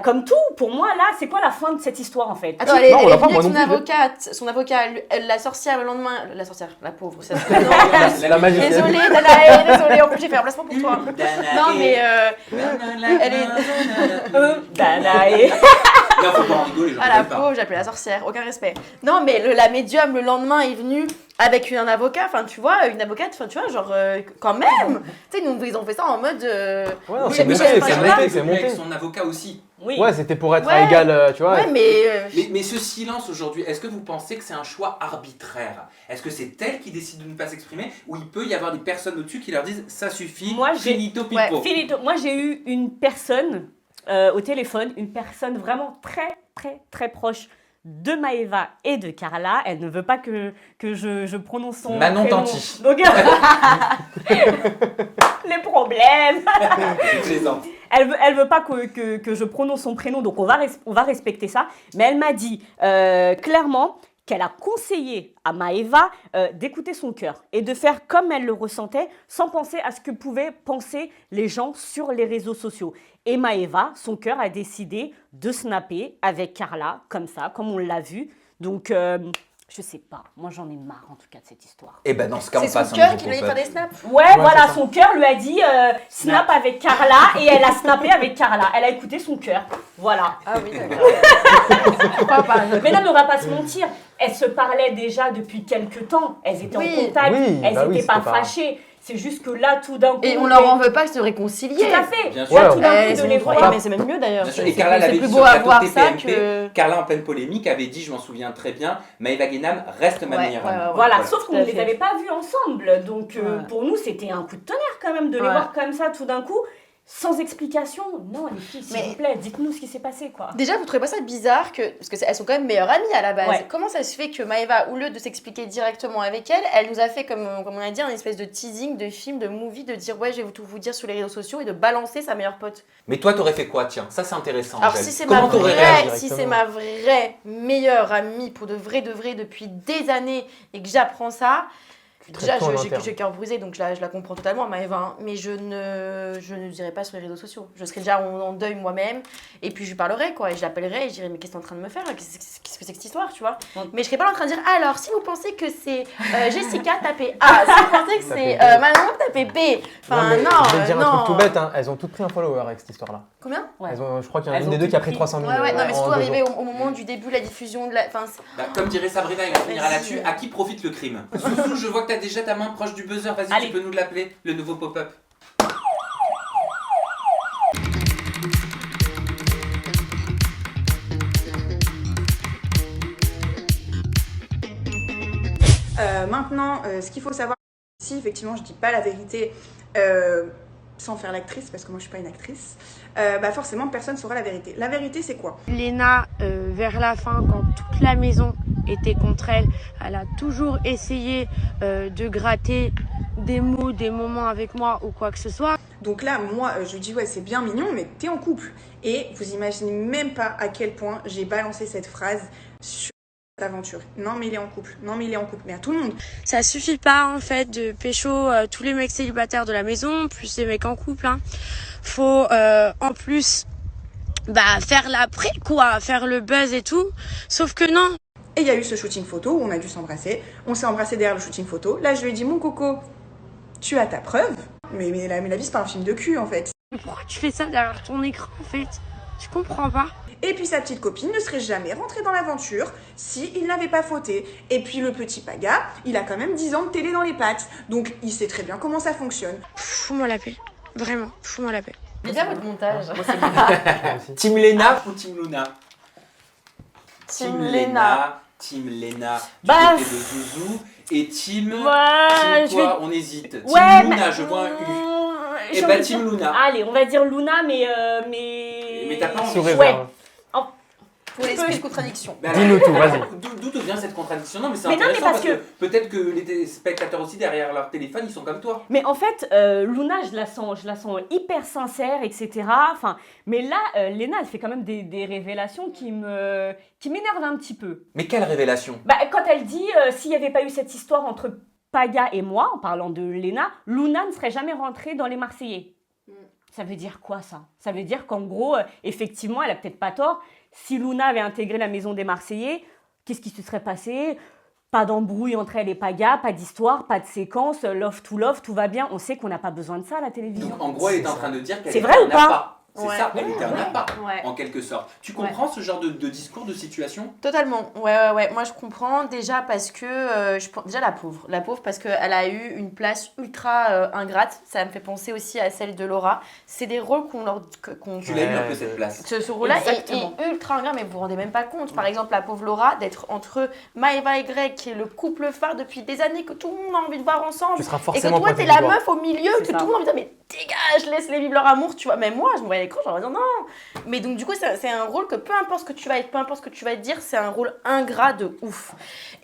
comme tout. Pour moi là, c'est quoi la fin de cette histoire en fait? Attends, Non, elle on est l'a pas, venue moi avec non son plus, avocate, la sorcière le lendemain, la sorcière, la pauvre, ça se La magicienne. Désolée, Danae, désolée, en plus j'ai fait un placement pour toi. Non mais elle est... Danae. Là, faut pas en rigoler, j'en Ah la rigole pas. pauvre, j'appelais la sorcière, aucun respect. Non mais la médium le lendemain est venue avec un avocat, enfin tu vois, une avocate, enfin tu vois, genre quand même. Tu sais, ils ont fait ça en mode... Ouais, non, Oui, c'est Michel monté, c'est Fajard. monté, c'est Avec monté. son avocat aussi. Oui. Ouais, c'était pour être Ouais. à égal, tu vois. Ouais mais... Mais ce silence aujourd'hui, est-ce que vous pensez que c'est un choix arbitraire? Est-ce que c'est elle qui décide de ne pas s'exprimer ou il peut y avoir des personnes au-dessus qui leur disent ça suffit, Moi, finito pipo? Ouais, Finito. Moi, j'ai eu une personne au téléphone, une personne vraiment très, très, très proche de Maëva et de Carla. Elle ne veut pas que je prononce son Manon prénom. Tanti. Donc, les problèmes. Je plaisante. Elle veut pas que je prononce son prénom, donc on va respecter ça. Mais elle m'a dit clairement qu'elle a conseillé à Maëva d'écouter son cœur et de faire comme elle le ressentait sans penser à ce que pouvaient penser les gens sur les réseaux sociaux. Et Maëva, son cœur a décidé de snapper avec Carla, comme ça, comme on l'a vu. Donc, je sais pas, moi j'en ai marre en tout cas de cette histoire. Et ben dans ce cas, C'est on passe son un cœur nouveau qui lui a dit de pop-up. faire des snaps. Ouais, voilà, c'est ça. son cœur lui a dit snap avec Carla et elle a snappé avec Carla. Elle a écouté son cœur. Voilà. Ah oui, d'accord. Pourquoi pas? Mais non, mais on va pas se mentir. Elles se parlaient déjà depuis quelques temps. Elles étaient Oui. en contact. Oui, elles bah oui, n'étaient pas c'était pas- fâchées. C'est juste que là, tout d'un coup. Et on leur en veut pas de se réconcilier. Tout à fait. Bien Là, sûr. tout d'un coup, Elles de les sont- voir. mais c'est même mieux d'ailleurs. Bien sûr. C'est Et Carla l'avait c'est dit plus sur beau le à plateau voir de ça TPMP. que... Carla, en pleine polémique, avait dit, je m'en souviens très bien, Maëva Guénam reste ma Ouais, meilleure ouais, amie. ouais, ouais. Voilà, Voilà. sauf qu'on Tout à ne les fait. avait pas vus ensemble. Donc, Ouais. pour nous, c'était un coup de tonnerre quand même de les Ouais. voir comme ça tout d'un coup. Sans explication. Non, les filles, s'il Mais- vous plaît, dites-nous ce qui s'est passé, quoi. Déjà, vous trouvez pas ça bizarre que... Parce qu'elles sont quand même meilleures amies à la base. Ouais. Comment ça se fait que Maëva, au lieu de s'expliquer directement avec elle, elle nous a fait, comme on a dit, un espèce de teasing, de film, de movie, de dire ouais, je vais tout vous dire sur les réseaux sociaux et de balancer sa meilleure pote. Mais toi, t'aurais fait quoi? Tiens, ça c'est intéressant. Alors Angèle. si c'est Comment ma t'aurais vraie, réagi? si c'est ma vraie meilleure amie pour de vrai depuis des années et que j'apprends ça, Déjà, Très tôt en j'ai interne. le cœur brisé, donc je la comprends totalement, Maëva, hein. Mais je ne dirais pas sur les réseaux sociaux. Je serais déjà en deuil moi-même, et puis je lui parlerai, quoi. Et je l'appellerai, et je dirais, mais qu'est-ce que t'es en train de me faire là? Qu'est-ce que c'est que cette histoire, tu vois? Mais je serais pas en train de dire, alors, si vous pensez que c'est Jessica, tapez A. Si vous pensez que c'est Manon, tapez B. Enfin, mais non, je vais te dire un non. truc tout bête, hein. Elles ont toutes pris un follower avec cette histoire-là. Combien? Ouais. Je crois qu'il y en a Elles une ont des deux tout qui a pris pris. 300 000. Ouais, non, mais en surtout 2 arrivé jours. au moment du début de la diffusion de la. Enfin, Comme dirait Sabrina, et on finira Vas-y. là-dessus, à qui profite le crime? Zouzou, je vois que t'as déjà ta main proche du buzzer, vas-y, Allez. tu peux nous l'appeler, le nouveau pop-up. Maintenant, ce qu'il faut savoir, si effectivement je dis pas la vérité sans faire l'actrice, parce que moi je suis pas une actrice, bah forcément personne saura la vérité. La vérité c'est quoi? Léna, vers la fin, quand toute la maison était contre elle, elle a toujours essayé de gratter des mots, des moments avec moi ou quoi que ce soit. Donc là, moi, je lui dis ouais c'est bien mignon, mais t'es en couple. Et vous imaginez même pas à quel point j'ai balancé cette phrase sur cette aventure. Non mais il est en couple, non mais il est en couple, mais à tout le monde. Ça suffit pas en fait de pécho tous les mecs célibataires de la maison, plus les mecs en couple. Hein. Faut en plus faire l'après quoi, faire le buzz et tout. Sauf que non. Et il y a eu ce shooting photo où on a dû s'embrasser. On s'est embrassé derrière le shooting photo. Là je lui ai dit mon coco, tu as ta preuve. Mais la vie c'est pas un film de cul en fait. Mais pourquoi tu fais ça derrière ton écran en fait? Je comprends pas. Et puis sa petite copine ne serait jamais rentrée dans l'aventure s'il n'avait pas fauté. Et puis le petit Paga, il a quand même 10 ans de télé dans les pattes. Donc il sait très bien comment ça fonctionne. Fous-moi la paix. Vraiment, fous-moi la paix. C'est bien votre montage. Team Lena ou Team Luna? Team Lena. Team Lena, du Bah, côté de Zouzou. Et Team... Ouais, team quoi? On hésite. Ouais, Team Luna, mais- je vois un U. J'ai Et envie bah de Team dire- Luna. Allez, on va dire Luna, mais Mais t'as pas envie. Sous Ouais. réserve. Pour l'esprit de contradiction. Mais alors, Dis-nous tout, vas-y. D'où te vient cette contradiction? Non, mais c'est Mais non, mais intéressant parce parce que peut-être que les spectateurs aussi derrière leur téléphone, ils sont comme toi. Mais en fait, Luna, je la sens hyper sincère, etc. Enfin, mais là, Léna, elle fait quand même des révélations qui m'énervent un petit peu. Mais quelle révélation? Bah, quand elle dit, s'il n'y avait pas eu cette histoire entre Paga et moi, en parlant de Léna, Luna ne serait jamais rentrée dans les Marseillais. Ça veut dire quoi, ça? Ça veut dire qu'en gros, effectivement, elle a peut-être pas tort. Si Luna avait intégré la maison des Marseillais, qu'est-ce qui se serait passé? Pas d'embrouille entre elle et Paga, pas d'histoire, pas de séquence, love to love, tout va bien. On sait qu'on n'a pas besoin de ça à la télévision. Donc en gros, elle est en train de dire qu'elle C'est était vrai un ou pas? appât. C'est Ouais. ça, elle était un appât, Ouais. en quelque sorte. Tu comprends ce genre de discours, de situation? Totalement, ouais. Moi je comprends déjà parce que déjà la pauvre parce qu'elle a eu une place ultra ingrate. Ça me fait penser aussi à celle de Laura. C'est des rôles qu'on Tu l'as eu un peu cette place. ce rôle-là Exactement. est ultra ingrat, mais vous vous rendez même pas compte. Par exemple, la pauvre Laura, d'être entre Maëva et Greg, qui est le couple phare depuis des années que tout le monde a envie de voir ensemble. Tu seras Et que forcément toi, pointé t'es du la doigt. meuf au milieu, C'est que ça. tout le monde a envie de dire, mais dégage, laisse-les vivre leur amour, tu vois. Même moi, je me voyais à l'écran, j'aurais dit non. Mais donc, du coup, c'est un rôle que peu importe ce que tu vas être, peu importe ce que tu vas dire, c'est un rôle ingrat de ouf.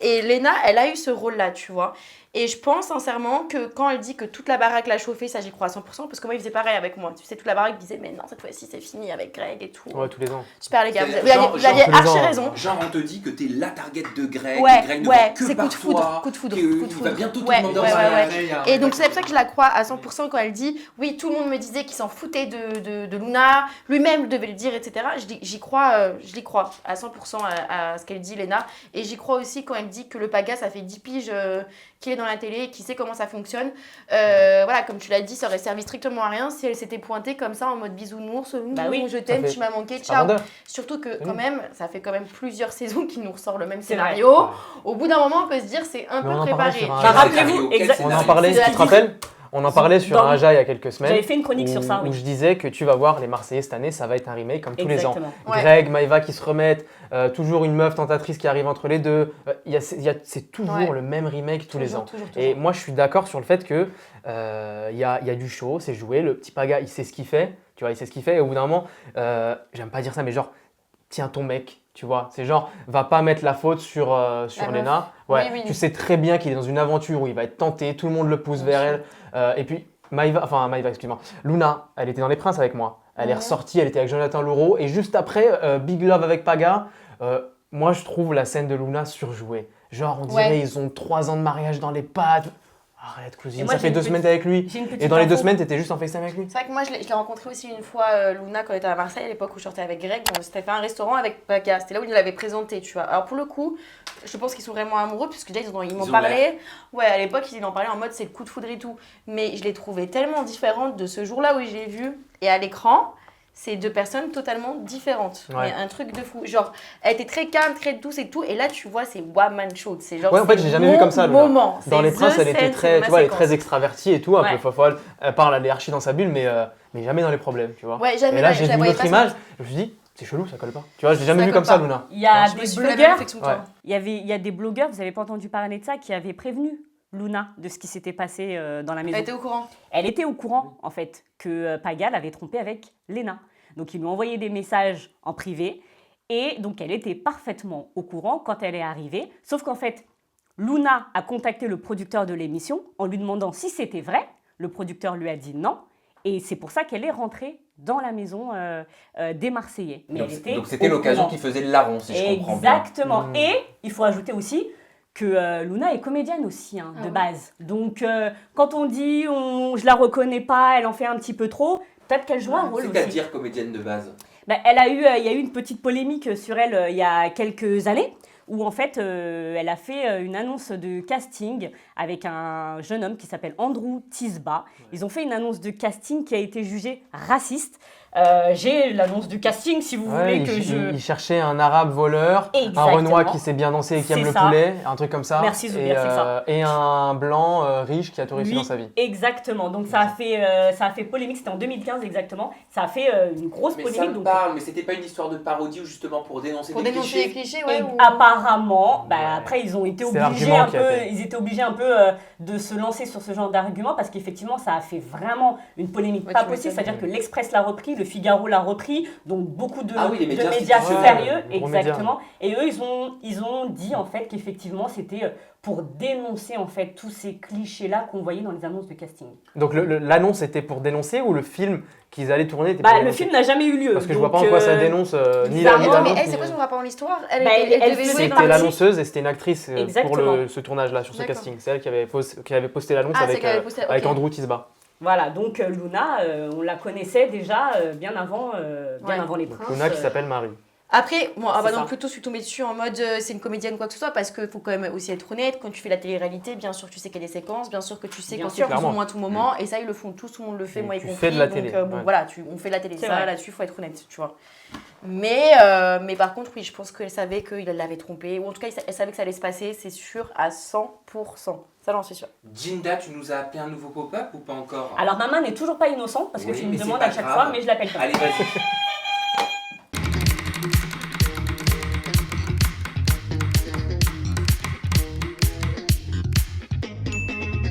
Et Léna, elle a eu ce rôle-là, tu vois. Et je pense sincèrement que quand elle dit que toute la baraque l'a chauffée, ça j'y crois à 100%, parce que moi, il faisait pareil avec moi. Tu sais, toute la baraque disait, mais non, cette fois-ci, c'est fini avec Greg et tout. Ouais, tous les ans. Super, les gars, C'est- vous aviez genre- vous aviez tous les archi ans. raison. Genre, on te dit que t'es la target de Greg, Ouais, que Greg ne ouais, pense que c'est par coup de foudre, toi, coup de foudre, que coup de il foudre. va bientôt te Ouais, demander en ouais, mariage. Et donc c'est pour ça que je la crois à 100% quand elle dit oui, tout le monde me disait qu'il s'en foutait de Luna, lui-même devait le dire, etc. J'y crois à 100% à ce qu'elle dit, Léna. Et j'y crois aussi quand elle dit que le Paga, ça fait 10 piges qu'il est dans la télé, qu'il sait comment ça fonctionne. Voilà, comme tu l'as dit, ça aurait servi strictement à rien si elle s'était pointée comme ça en mode bisounours, Bah oui, je t'aime, ça fait- tu m'as manqué, C'est un ciao. vendeur. Surtout que Oui. quand même, ça fait quand même plusieurs saisons qu'il nous ressort le même C'est vrai. scénario. Au bout d'un moment, on peut se dire c'est un Mais peu on en parlait préparé. sur un- Bah, Quel rappelez-vous, scénario, quel exactement. On scénario. en parlait, C'est de la tu te rappelles? On en parlait sur Dans- un Aja il y a quelques semaines. J'avais fait une chronique sur ça, où oui. je disais que tu vas voir les Marseillais cette année, ça va être un remake comme tous les ans. Exactement. Ouais. Greg, Maëva qui se remettent, toujours une meuf tentatrice qui arrive entre les deux. C'est toujours Ouais. le même remake tous les ans. Toujours. Et moi, je suis d'accord sur le fait que il y a du show, c'est joué. Le petit Paga, il sait ce qu'il fait. Tu vois, il sait ce qu'il fait. Et au bout d'un moment, j'aime pas dire ça, mais genre, tiens ton mec. Tu vois, c'est genre, va pas mettre la faute sur meuf. Léna. Ouais, Oui. tu sais très bien qu'il est dans une aventure où il va être tenté, tout le monde le pousse vers elle. Et puis, Maëva, excuse-moi. Luna, elle était dans Les Princes avec moi. Elle est ressortie, elle était avec Jonathan Laureau. Et juste après, Big Love avec Paga, moi je trouve la scène de Luna surjouée. Genre, on dirait Ouais. ils ont 3 ans de mariage dans les pattes. Arrête, Et cousine, moi, ça j'ai fait une 2 petite- semaines t'es avec lui. j'ai une petite Et dans les 2 info. semaines, t'étais juste en FaceTime avec lui. C'est vrai que moi, je l'ai rencontré aussi une fois, Luna, quand on était à Marseille, à l'époque où je sortais avec Greg. On s'était fait un restaurant avec Paga. C'était là où il l'avait présenté, tu vois. Alors, pour le coup, je pense qu'ils sont vraiment amoureux, puisque déjà, ils m'en Ils ont parlaient. Ouais, à l'époque, ils en parlaient en mode c'est le coup de foudre et tout. Mais je l'ai trouvée tellement différente de ce jour-là où je l'ai vue. Et à l'écran, c'est deux personnes totalement différentes. Ouais. Mais un truc de fou. Genre, elle était très calme, très douce et tout. Et là, tu vois, c'est one man show. C'est genre. Ouais, en fait, j'ai jamais vu comme ça. Luna. Moment. Dans C'est Les Princes, the elle était scène, très, c'est tu vois, elle est ma très séquence. extravertie et tout, un Ouais. peu fofolle. Elle parle, elle est archi dans sa bulle, mais jamais dans les problèmes, tu vois. Ouais, jamais, Et là, ouais, j'ai je la vu voyais notre pas, image, ça. je me suis dit, c'est chelou, ça colle pas. Tu vois, je l'ai jamais Ça vu colle comme ça, pas. Luna. Il y a Je me des suis fait la même blogueurs. réflexion que toi. Ouais. Il y a des blogueurs, vous n'avez pas entendu parler de ça, qui avaient prévenu Luna de ce qui s'était passé dans la maison. Elle était au courant. Elle était au courant, en fait, que Paga l'avait trompée avec Léna. Donc, ils lui ont envoyé des messages en privé. Et donc, elle était parfaitement au courant quand elle est arrivée. Sauf qu'en fait, Luna a contacté le producteur de l'émission en lui demandant si c'était vrai. Le producteur lui a dit non. Et c'est pour ça qu'elle est rentrée dans la maison des Marseillais. Mais elle était Donc c'était au l'occasion courant. qui faisait le larron, si je comprends bien. Exactement. Et il faut ajouter aussi que Luna est comédienne aussi, de base. Donc, quand on dit je la reconnais pas, elle en fait un petit peu trop, peut-être qu'elle joue un rôle aussi. C'est-à-dire comédienne de base. Il y a eu une petite polémique sur elle il y a quelques années, où en fait, elle a fait une annonce de casting avec un jeune homme qui s'appelle Andrew Tisba. Ils ont fait une annonce de casting qui a été jugée raciste. J'ai l'annonce du casting, si vous Ouais, voulez que il cherchait un arabe voleur, Exactement. un Renoir qui sait bien danser et qui aime C'est le ça. poulet, un truc comme ça. Merci, Zoubir, c'est ça. Et un blanc riche qui a tout réussi Oui, dans sa vie. exactement. Donc ça a fait polémique, c'était en 2015 exactement. Ça a fait une grosse Mais ça polémique. me Donc, parle, mais c'était pas une histoire de parodie ou justement pour dénoncer Pour des dénoncer clichés. les clichés, et ouais. ou- apparemment, après ils ont été C'est obligés l'argument un qui a peu, fait. ils étaient obligés un peu de se lancer sur ce genre d'argument parce qu'effectivement ça a fait vraiment une polémique Ouais, pas tu possible. m'étonnes. C'est-à-dire que l'Express l'a repris, le Figaro l'a repris, donc beaucoup de Ah oui, les médias médias institutionnels. sérieux, Ouais, gros exactement. Et eux ils ont dit en fait qu'effectivement c'était pour dénoncer en fait tous ces clichés-là qu'on voyait dans les annonces de casting. Donc l'annonce était pour dénoncer ou le film qu'ils allaient tourner était Bah, pour le dénoncer film n'a jamais eu lieu. Parce que je vois donc, pas en quoi ça dénonce ni la Attends, mais l'annonce, elle, c'est ni- quoi son rapport dans l'histoire? Elle, Bah, était- elle devait faisait jouer dans C'était le- l'annonceuse et c'était une actrice pour Exactement. ce tournage-là, sur ce D'accord. casting. C'est elle qui avait posté l'annonce Ah, c'est avec, qu'elle avait posté, avec ok. Andrew Tisba. Voilà, donc Luna, on la connaissait déjà bien avant les Donc Princes. Luna qui s'appelle Marie. Après, moi, C'est non, ça. plutôt je suis tombée dessus en mode c'est une comédienne ou quoi que ce soit, parce qu'il faut quand même aussi être honnête. Quand tu fais la télé-réalité, bien sûr, tu sais qu'il y a des séquences, bien sûr que tu sais Bien quand sûr. c'est plus ou Clairement. moins tout moment, et ça, ils le font tous, tout le monde le fait, moi y Tu compris. fais de la donc, télé, bon, ouais. voilà, on fait de la télé, C'est ça, vrai. là-dessus, il faut être honnête, tu vois. Mais par contre, oui, je pense qu'elle savait qu'il l'avait trompée, ou en tout cas, elle savait que ça allait se passer, c'est sûr, à 100%. Ça, j'en suis sûre. Jinda, tu nous as appelé un nouveau pop-up ou pas encore? Alors ma main n'est toujours pas innocente parce que Oui, tu mais me c'est demandes pas à chaque grave. fois, mais je l'appelle pas. Allez, vas-y.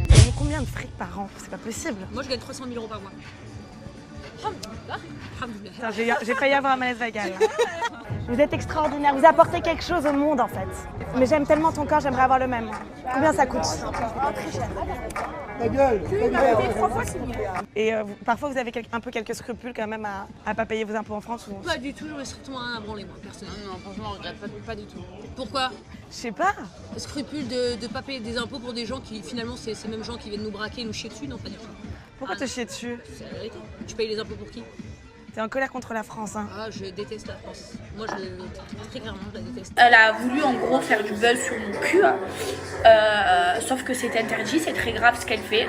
gagnez combien de fric par an? C'est pas possible. Moi, je gagne 300 000 euros par mois. Putain, j'ai failli avoir un malaise vagal. Vous êtes extraordinaire, vous apportez quelque chose au monde en fait. Mais j'aime tellement ton corps, j'aimerais avoir le même. Combien ça coûte? Très cher. Ta gueule, ta gueule. 3 fois signé. Et parfois vous avez un peu quelques scrupules quand même à pas payer vos impôts en France ou... Pas du tout, j'aurais strictement rien à branler, moi, personnellement. Non, franchement, je regrette pas du tout. Pourquoi? Je sais pas. Scrupule de pas payer des impôts pour des gens qui, finalement, c'est ces mêmes gens qui viennent nous braquer, nous chier dessus? Non, pas du tout. Pourquoi te chier dessus? C'est la vérité. Tu payes les impôts pour qui? T'es en colère contre la France, hein. Ah, je déteste la France. Moi, très clairement, je la déteste. Elle a voulu en gros faire du buzz sur mon cul, sauf que c'est interdit, c'est très grave ce qu'elle fait.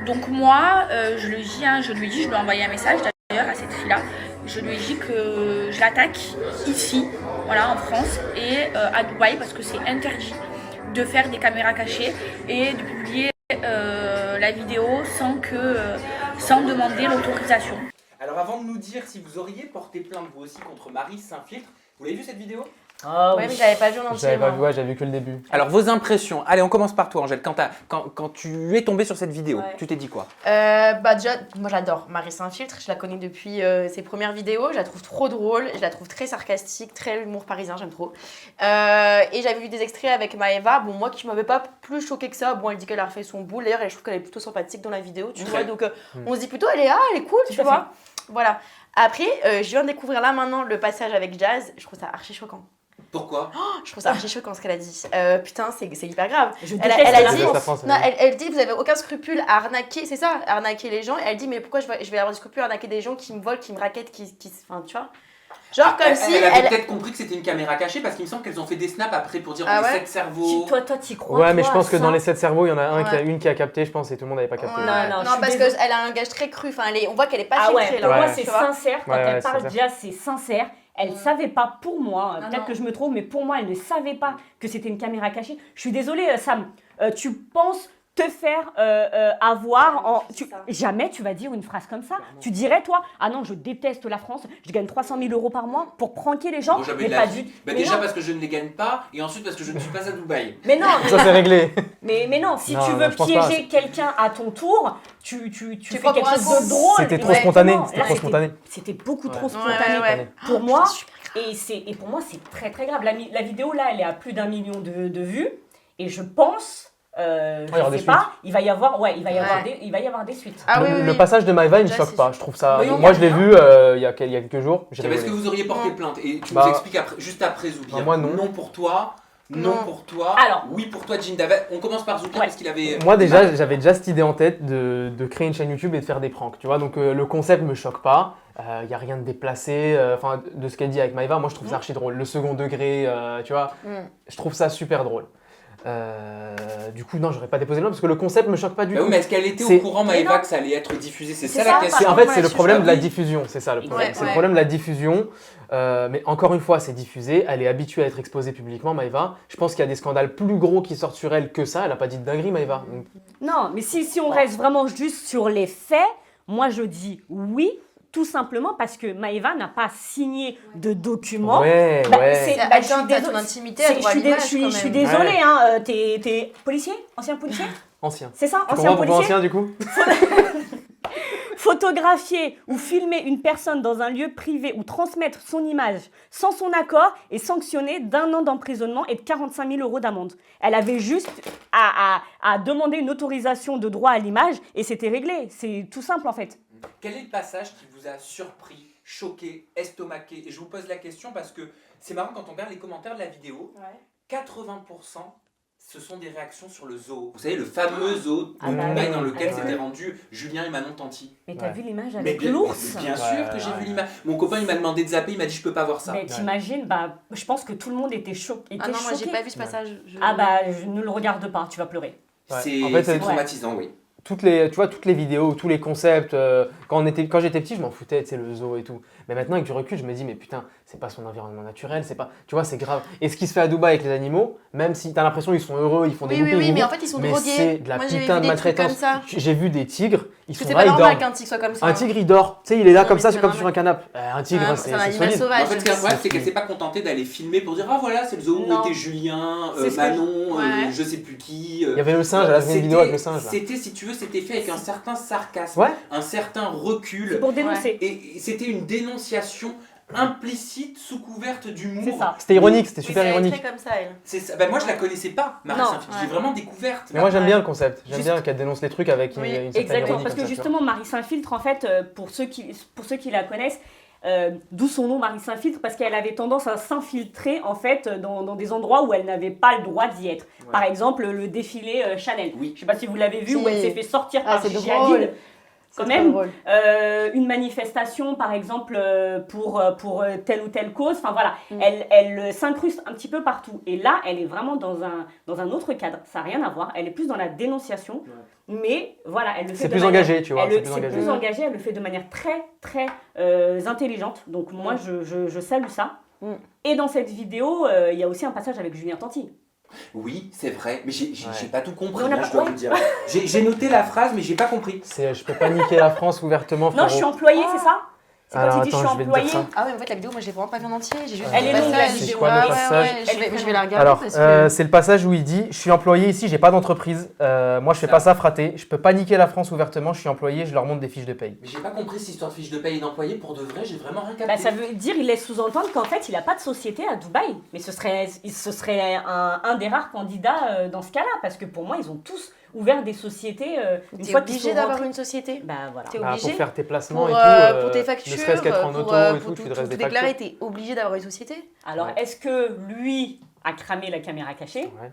Donc moi, je lui ai dit, je lui ai envoyé un message d'ailleurs à cette fille-là. Je lui ai dit que je l'attaque ici, voilà, en France et à Dubaï parce que c'est interdit de faire des caméras cachées et de publier la vidéo sans demander l'autorisation. Alors avant de nous dire si vous auriez porté plainte vous aussi contre Marie Saint-Filtre, vous l'avez vu cette vidéo? Ouais, mais j'avais pas vu en entier. J'avais pas moi. vu, ouais, j'avais vu que le début. Alors vos impressions, allez on commence par toi Angèle, quand tu es tombée sur cette vidéo, Ouais. tu t'es dit quoi? Bah déjà, moi j'adore Marie Saint-Filtre, je la connais depuis ses premières vidéos, je la trouve trop drôle, je la trouve très sarcastique, très humour parisien, j'aime trop. Et j'avais vu des extraits avec Maëva, bon moi qui m'avait pas plus choqué que ça, bon elle dit qu'elle a refait son boule, d'ailleurs je trouve qu'elle est plutôt sympathique dans la vidéo, tu vois, donc on se dit plutôt elle est cool, tu vois. Voilà. Après, je viens de découvrir là maintenant le passage avec Jazz, je trouve ça archi choquant. Pourquoi? Je trouve ça archi choquant ce qu'elle a dit. Putain, c'est hyper grave. Je Elle déteste a la dit, France. non, elle dit, vous avez aucun scrupule à arnaquer, c'est ça, arnaquer les gens. Et elle dit, mais pourquoi je vais avoir du scrupule à arnaquer des gens qui me volent, qui me raquettent, enfin, tu vois. Genre comme si elle avait peut-être compris que c'était une caméra cachée parce qu'il me semble qu'elles ont fait des snaps après pour dire Ah les ouais 7 cerveaux. Toi, t'y crois? Ouais, mais je toi, pense que ça dans les 7 cerveaux, il y en a Ouais. une qui a capté, je pense, et tout le monde n'avait pas capté. Non, je suis parce désolée. qu'elle a un gage très cru. Enfin, on voit qu'elle est pas Ah ouais, filtrée pour là. moi Ouais. c'est Tu vois. sincère. Quand Ouais, elle ouais, parle sincère. déjà, c'est sincère. Elle ne savait pas, pour moi, Non, peut-être non. que je me trompe, mais pour moi, elle ne savait pas que c'était une caméra cachée. Je suis désolée, Sam. Tu penses te faire avoir en... Jamais tu vas dire une phrase comme ça. Tu dirais, toi, ah non, je déteste la France, je gagne 300 000 € par mois pour pranker les gens. Bon, jamais Mais de la pas vie. du Bah, mais déjà non. parce que je ne les gagne pas et ensuite parce que je ne suis pas à Dubaï. Mais non, Ça, c'est réglé. mais non, si Non, tu non, veux je pense pas. piéger quelqu'un à ton tour, tu fais prends quelque pour un chose con. de drôle. C'était trop Ouais. spontané, Non, c'était là, trop spontané. C'était beaucoup trop Ouais. spontané. Ouais. Pour moi, et pour moi, c'est très très grave. La vidéo là, elle est à plus d'1 million de vues, et je pense, il y je aura des sais pas, suites. il va y avoir des suites. Ah oui, Le passage de Maëva, il me Déjà, choque c'est pas. sûr. Je trouve ça. Oui, Moi, je l'ai vu il y a quelques jours. J'ai Est-ce que rigolé. vous auriez porté plainte? Et tu Bah, nous expliques juste après Zoubia. non, moi, non. pour toi. Non Non. pour toi. Alors. Oui pour toi, Jean Davet. On commence par Zoubia Ouais. parce qu'il avait. Moi déjà, j'avais déjà cette idée en tête de créer une chaîne YouTube et de faire des pranks, tu vois. Donc le concept me choque pas. Il y a rien de déplacé. Enfin, de ce qu'elle dit avec Maëva, moi je trouve ça archi drôle. Le second degré, tu vois, je trouve ça super drôle. Du coup, non, j'aurais pas déposé le nom parce que le concept me choque pas du Bah tout. oui, mais est-ce qu'elle était C'est- au courant, Maëva, que ça allait être diffusé? C'est ça ça, la question. En fait, Ouais, c'est le je problème suis de la oui. diffusion, c'est ça le problème. Ouais, C'est le ouais. problème de la diffusion. Mais encore une fois, c'est diffusé. Elle est habituée à être exposée publiquement, Maëva. Je pense qu'il y a des scandales plus gros qui sortent sur elle que ça. Elle a pas dit de dinguerie, Maëva. Donc, Non, mais si on reste vraiment juste sur les faits, moi je dis oui, tout simplement parce que Maëva n'a pas signé de document. ouais, Bah, ouais. c'est- Attends, bah, je suis t'as désolée. ton intimité, à Je droit à suis l'image, je suis- quand je suis même. désolée, Ouais. hein, t'es policier? Ancien policier? Ancien. C'est ça, Tu ancien comprends pourquoi policier? ancien du coup? Photographier ou filmer une personne dans un lieu privé ou transmettre son image sans son accord est sanctionné d'1 an d'emprisonnement et de 45 000 € d'amende. Elle avait juste à demander une autorisation de droit à l'image et c'était réglé. C'est tout simple en fait. Quel est le passage qui vous a surpris, choqué, estomaqué? Et je vous pose la question parce que c'est marrant quand on regarde les commentaires de la vidéo, 80% ce sont des réactions sur le zoo. Vous savez, le fameux zoo de Ah bah Dubaï oui. dans lequel Ah s'étaient ouais. rendus Julien et Manon Tanti. Mais t'as Ouais. vu l'image Mais avec bien, l'ours? bien sûr que j'ai Ouais. vu l'image. Mon copain, il m'a demandé de zapper, il m'a dit je peux pas voir ça. Mais t'imagines, bah, je pense que tout le monde était choqué. Ah non, moi j'ai pas vu ce passage. Ah bah, je ne le regarde pas, tu vas pleurer. Ouais. C'est En fait, c'est ouais. traumatisant, oui. Tu vois, toutes les vidéos, tous les concepts, quand j'étais petit, je m'en foutais, tu sais, le zoo et tout. Mais maintenant, avec du recul, je me dis, mais putain, c'est pas son environnement naturel, c'est pas, tu vois, c'est grave. Et ce qui se fait à Dubaï avec les animaux, même si t'as l'impression qu'ils sont heureux, ils font des Oui, loupés, mais en fait ils sont mais drogués. c'est de la Moi j'ai putain vu de des trucs comme maltraitance. ça. J'ai vu des tigres, ils Parce que sont c'est là, pas ils normal dorment. qu'un tigre soit comme ça. Un tigre, il dort, tu sais, il est là Non, comme mais ça, c'est c'est comme pas sur un canapé. Un tigre, Ah, c'est un animal solide. sauvage. En fait, ce qui est incroyable, c'est qu'elle s'est pas contentée d'aller filmer pour dire ah voilà, c'est le zoo où Non. était Julien, C'est ce que Manon, Ouais. je sais plus qui. Il y avait le singe, elle a fait une vidéo avec le singe. Là. C'était, si tu veux, c'était fait avec un certain sarcasme, Ouais. un certain recul. Pour dénoncer. Et c'était une dénonciation implicite sous couverte d'humour. C'est ça. C'était ironique, c'était Oui, super c'est ironique. très comme ça elle. C'est ça. Bah, moi, je la connaissais pas, Marie Non. Saint-Philippe. J'ai vraiment découverte. Mais moi, j'aime bien le concept. J'aime Juste- bien qu'elle dénonce les trucs avec une Oui, certaine Exactement, ironie parce comme que ça, tu vois. justement, Marie Saint-Filtre, en fait, pour ceux qui la connaissent, d'où son nom Marie Saint-Filtre, parce qu'elle avait tendance à s'infiltrer en fait dans des endroits où elle n'avait pas le droit d'y être. Ouais. Par exemple, le défilé Chanel. Oui. Je sais pas si vous l'avez vu, Si. où elle s'est fait sortir Ah, par c'est Gigi drôle. Hadid. C'est Quand trop même, drôle. une manifestation par exemple pour telle ou telle cause, enfin voilà, Mm. elle s'incruste un petit peu partout. Et là, elle est vraiment dans un autre cadre, ça n'a rien à voir, elle est plus dans la dénonciation, mais voilà, elle le fait C'est de plus manière- engagé, tu vois. elle C'est le- plus c'est engagé. plus engagé, elle le fait de manière très très intelligente, donc moi je salue ça. Mm. Et dans cette vidéo, il y a aussi un passage avec Julien Tanti. Oui, c'est vrai, mais j'ai Ouais. pas tout compris, Mais on a hein, pas- je dois ouais. vous dire. J'ai noté la phrase, mais j'ai pas compris. C'est je peux pas niquer la France ouvertement, frérot. Non, je suis employée, c'est ça? C'est Alors, quand il dit je attends, suis je vais te dire employée. ça. Ah ouais, en fait la vidéo moi j'ai vraiment pas vu en entier, j'ai juste Elle vu est le longue, la passage. vidéo. C'est quoi le Ouais, passage ouais, je vais la regarder Alors, parce que c'est le passage où il dit « Je suis employé ici, j'ai pas d'entreprise. Moi, je fais Ça. pas ça fraté. Je peux pas niquer la France ouvertement. Je suis employé, je leur montre des fiches de paye. Mais j'ai pas compris cette histoire de fiche de paye et d'employé. Pour de vrai, j'ai vraiment rien capté. Bah, ça veut dire, il laisse sous-entendre qu'en fait, il n'a pas de société à Dubaï. Mais ce serait un des rares candidats dans ce cas-là, parce que pour moi, ils ont tous ouvert des sociétés. Une T'es fois qu'ils obligé sont d'avoir rentrés. une société. Bah voilà. T'es Bah, obligé. pour faire tes placements Pour, et tout, pour tes ne factures, serait-ce qu'être en auto et tout, tu tout dresses des déclarer, factures. t'es obligé d'avoir une société. Alors, est-ce que lui a cramé la caméra cachée? Ouais.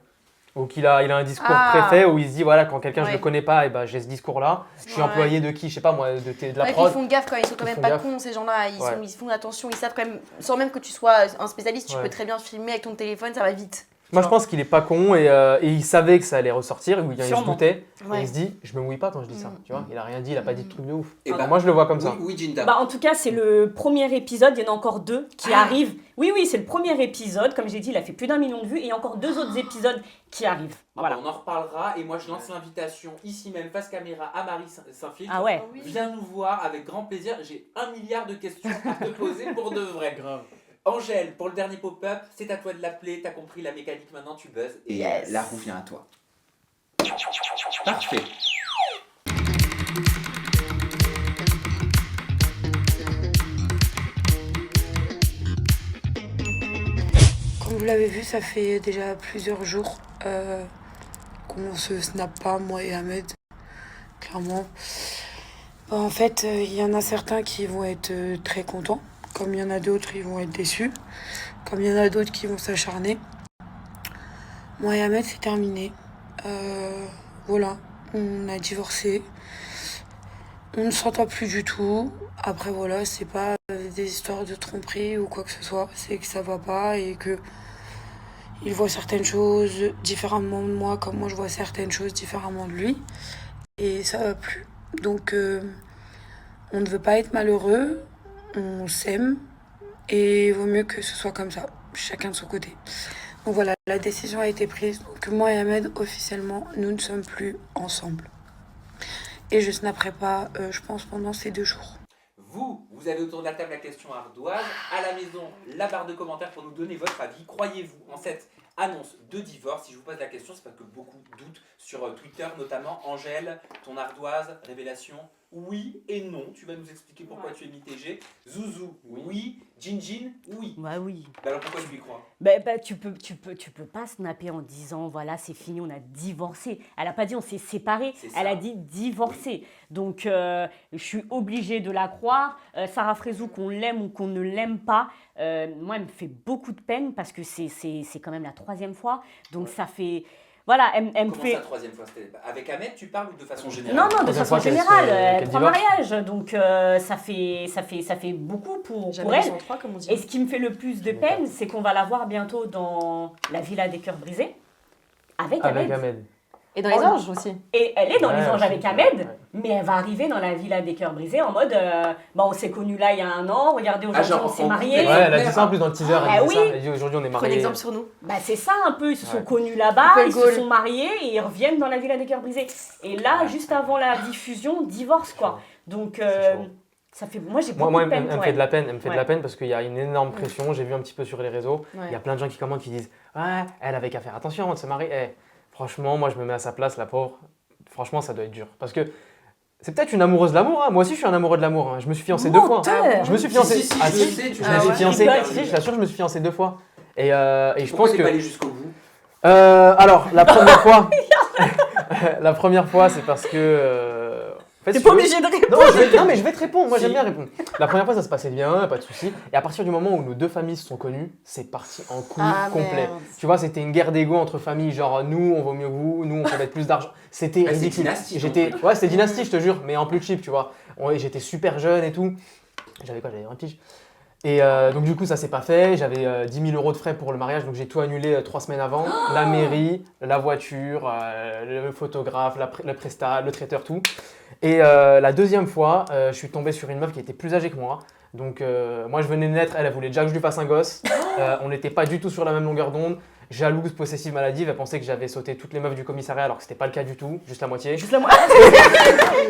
Ou qu'il a, il a un discours Ah. préfet où il se dit voilà, quand quelqu'un je Ouais. le connais pas, et ben j'ai ce discours-là. Je suis Ouais. employé de qui? Je sais pas moi, de la Ouais, prod. ils font gaffe quand ils sont quand Ils même font pas gaffe. cons ces gens-là, Ouais. ils font attention, ils savent quand même, sans même que tu sois un spécialiste, tu Ouais. peux très bien filmer avec ton téléphone, ça va vite. Moi je pense qu'il est pas con et il savait que ça allait ressortir, ou il se Sûrement. doutait. Ouais. Et il se dit je me mouille pas quand je dis ça. Tu vois, il a rien dit, il a pas dit de truc de ouf. Et Alors, moi je le vois comme ça. Oui, Jinda. Bah, en tout cas, c'est le premier épisode. Il y en a encore 2 qui arrivent. Oui, c'est le premier épisode. Comme j'ai dit, il a fait plus d'1 million de vues. Et il y a encore 2 autres épisodes qui arrivent. Voilà. On en reparlera et moi je lance l'invitation ici même face caméra à Marie Saint-Filtre. Ah ouais. Viens nous voir avec grand plaisir. J'ai 1 milliard de questions à te poser pour de vrai. Grave. Angèle, pour le dernier pop-up, c'est à toi de l'appeler. T'as compris la mécanique maintenant, tu buzzes. Et Yes. la roue vient à toi. Parfait. Comme vous l'avez vu, ça fait déjà plusieurs jours qu'on se snap pas, moi et Ahmed, clairement. Bah, en fait, il y en a certains qui vont être très contents, comme il y en a d'autres, ils vont être déçus, comme il y en a d'autres qui vont s'acharner. Moi et Ahmed, c'est terminé. Voilà, on a divorcé. On ne s'entend plus du tout. Après, voilà, c'est pas des histoires de tromperie ou quoi que ce soit. C'est que ça va pas et que il voit certaines choses différemment de moi, comme moi je vois certaines choses différemment de lui. Et ça va plus. Donc, on ne veut pas être malheureux. On s'aime. Et il vaut mieux que ce soit comme ça. Chacun de son côté. Donc voilà, la décision a été prise. Donc moi et Ahmed, officiellement, nous ne sommes plus ensemble. Et je snapperai pas, je pense, pendant ces 2 jours. Vous avez autour de la table la question ardoise. À la maison, la barre de commentaires pour nous donner votre avis. Croyez-vous en cette annonce de divorce? Si je vous pose la question, c'est parce que beaucoup doutent sur Twitter, notamment. Angèle, ton ardoise, révélation, oui et non. Tu vas nous expliquer pourquoi tu es mitigé. Zouzou, oui. Jinjin, oui. Bah oui. Bah alors pourquoi tu y crois? Bah, tu peux pas snapper en disant voilà c'est fini, on a divorcé. Elle a pas dit on s'est séparés, elle a dit divorcé. Donc je suis obligée de la croire. Sarah Frézou, qu'on l'aime ou qu'on ne l'aime pas, moi elle me fait beaucoup de peine parce que c'est quand même la 3e fois. Donc ça fait voilà, elle me Comment fait. ça, 3e fois? Avec Ahmed, tu parles ou de façon générale? Non, de façon générale, 3 divorce. mariages, donc ça fait beaucoup pour elle. 3, comme on dit. Et ce qui me fait le plus de peine, c'est qu'on va la voir bientôt dans la Villa des Cœurs Brisés avec Ahmed. Et dans les anges aussi. Et elle est dans les anges aussi, avec Ahmed, ouais. mais elle va arriver dans la Villa des Cœurs Brisés en mode on s'est connus là il y a 1 an, regardez aujourd'hui genre, on s'est en mariés. Ouais, elle a dit ça en plus dans le teaser. Ah Elle dit oui. ça. Elle dit aujourd'hui on est Prenez mariés. exemple sur nous. Bah c'est ça un peu, ils se sont Ouais. connus là-bas, Couple ils se goal. sont mariés et ils reviennent dans la Villa des Cœurs Brisés. Et là, juste avant la diffusion, divorce quoi. Donc chaud. ça fait, moi j'ai beaucoup Moi, de peine elle me pour fait elle. de la peine. Elle me fait de Ouais. la peine parce qu'il y a une énorme pression. J'ai vu un petit peu sur les réseaux. Ouais. Il y a plein de gens qui commentent, qui disent ouais, elle avait qu'à faire attention avant de se marier. Franchement, moi je me mets à sa place, la pauvre. Franchement, ça doit être dur. Parce que c'est peut-être une amoureuse de l'amour. Hein. Moi aussi, je suis un amoureux de l'amour. Hein. Je me suis fiancé 2 fois. Menteur. Je me suis fiancé. Si, Ah, je si, sais, tu je me suis sais. fiancé. Rigole. Si, je l'assure, je me suis fiancé 2 fois. Et je Pourquoi pense t'es que. pas allé jusqu'au bout? Alors, la première fois. La première fois, c'est parce que. En fait, T'es si pas tu veux- obligé de répondre. Non, mais je vais te répondre. Moi, Si. j'aime bien répondre. La première fois, ça se passait bien, pas de souci. Et à partir du moment où nos 2 familles se sont connues, c'est parti en couille Ah, complet. merde. Tu vois, c'était une guerre d'ego entre familles. Genre, nous, on vaut mieux que vous. Nous, on peut mettre plus d'argent. C'était Ouais, c'est ridicule. dynastie, Ouais, c'était dynastie, je te jure, mais en plus cheap, tu vois. J'étais super jeune et tout. J'avais quoi? J'avais 20 piges. Et donc du coup ça s'est pas fait, j'avais 10 000 € de frais pour le mariage, donc j'ai tout annulé 3 semaines avant. La mairie, la voiture, le photographe, le prestat, le traiteur, tout. Et la 2e fois, je suis tombé sur une meuf qui était plus âgée que moi. Donc moi je venais de naître, elle voulait déjà que je lui fasse un gosse. On n'était pas du tout sur la même longueur d'onde. Jalouse, possessive, maladive, elle pensait que j'avais sauté toutes les meufs du commissariat alors que c'était pas le cas du tout, juste la moitié. Juste la moitié.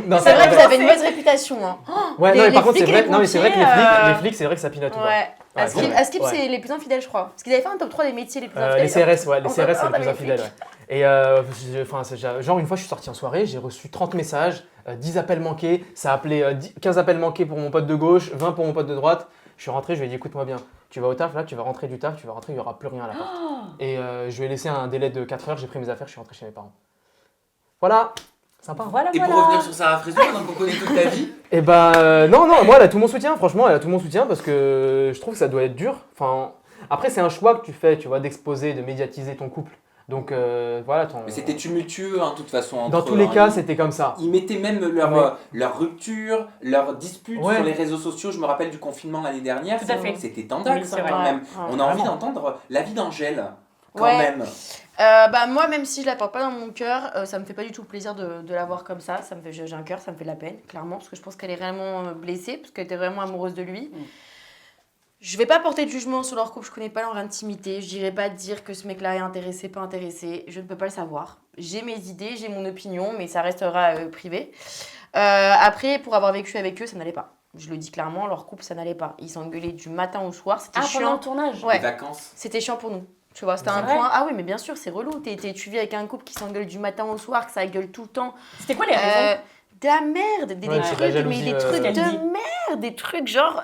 Non, C'est vrai que vous avez une mauvaise réputation. Hein. Ouais, Les- non, mais les par contre, c'est flics et vrai, les non, mais c'est vrai que les pompiers, flics, les flics, c'est vrai que ça pinote. Ouais. À Skip, bon. à Skip, Ouais. c'est les plus infidèles, je crois. Parce qu'ils avaient fait un top 3 des métiers les plus infidèles. Les CRS, ouais, les On CRS, c'est s'entend les plus avec infidèles. flics. Ouais. Et genre, une fois, je suis sorti en soirée, j'ai reçu 30 messages, 10 appels manqués. Ça a appelé 15 appels manqués pour mon pote de gauche, 20 pour mon pote de droite. Je suis rentré, je lui ai dit écoute-moi bien, tu vas au taf, là, tu vas rentrer du taf, tu vas rentrer, il n'y aura plus rien à la porte. Et je lui ai laissé un délai de 4 heures, j'ai pris mes affaires, je suis rentré chez mes parents. Voilà, sympa. Voilà, Et pour revenir sur Sarah Frézou, maintenant qu'on connaît toute ta vie, Et non, moi elle a tout mon soutien, franchement, elle a tout mon soutien parce que je trouve que ça doit être dur. Enfin, après, c'est un choix que tu fais, tu vois, d'exposer, de médiatiser ton couple. Donc voilà. mais c'était tumultueux, hein, de toute façon. Entre Dans tous les cas, c'était comme ça. Ils mettaient même leur rupture, leur dispute sur les réseaux sociaux. Je me rappelle du confinement l'année dernière. Tout à fait. C'était tendax, Oui, c'est quand vrai. même. Ouais, On a envie d'entendre l'avis d'Angèle, quand Ouais. même. Moi, même si je la porte pas dans mon cœur, ça me fait pas du tout plaisir de la voir comme ça. J'ai un cœur, ça me fait de la peine, clairement, parce que je pense qu'elle est réellement blessée, parce qu'elle était vraiment amoureuse de lui. Je vais pas porter de jugement sur leur couple, je connais pas leur intimité, je dirais pas dire que ce mec-là est intéressé, pas intéressé, je ne peux pas le savoir. J'ai mes idées, j'ai mon opinion, mais ça restera privé. Après, pour avoir vécu avec eux, ça n'allait pas. Je le dis clairement, leur couple, ça n'allait pas. Ils s'engueulaient du matin au soir, c'était chiant. Pendant le tournage. Ouais. Les vacances. C'était chiant pour nous. Tu vois, c'était un vrai point. Ah oui, mais bien sûr, c'est relou. Tu vis avec un couple qui s'engueule du matin au soir, que ça gueule tout le temps. C'était quoi les raisons De la merde, des Ouais, c'est de la trucs, mais jalousie, des trucs qu'elle de dit. merde, des trucs genre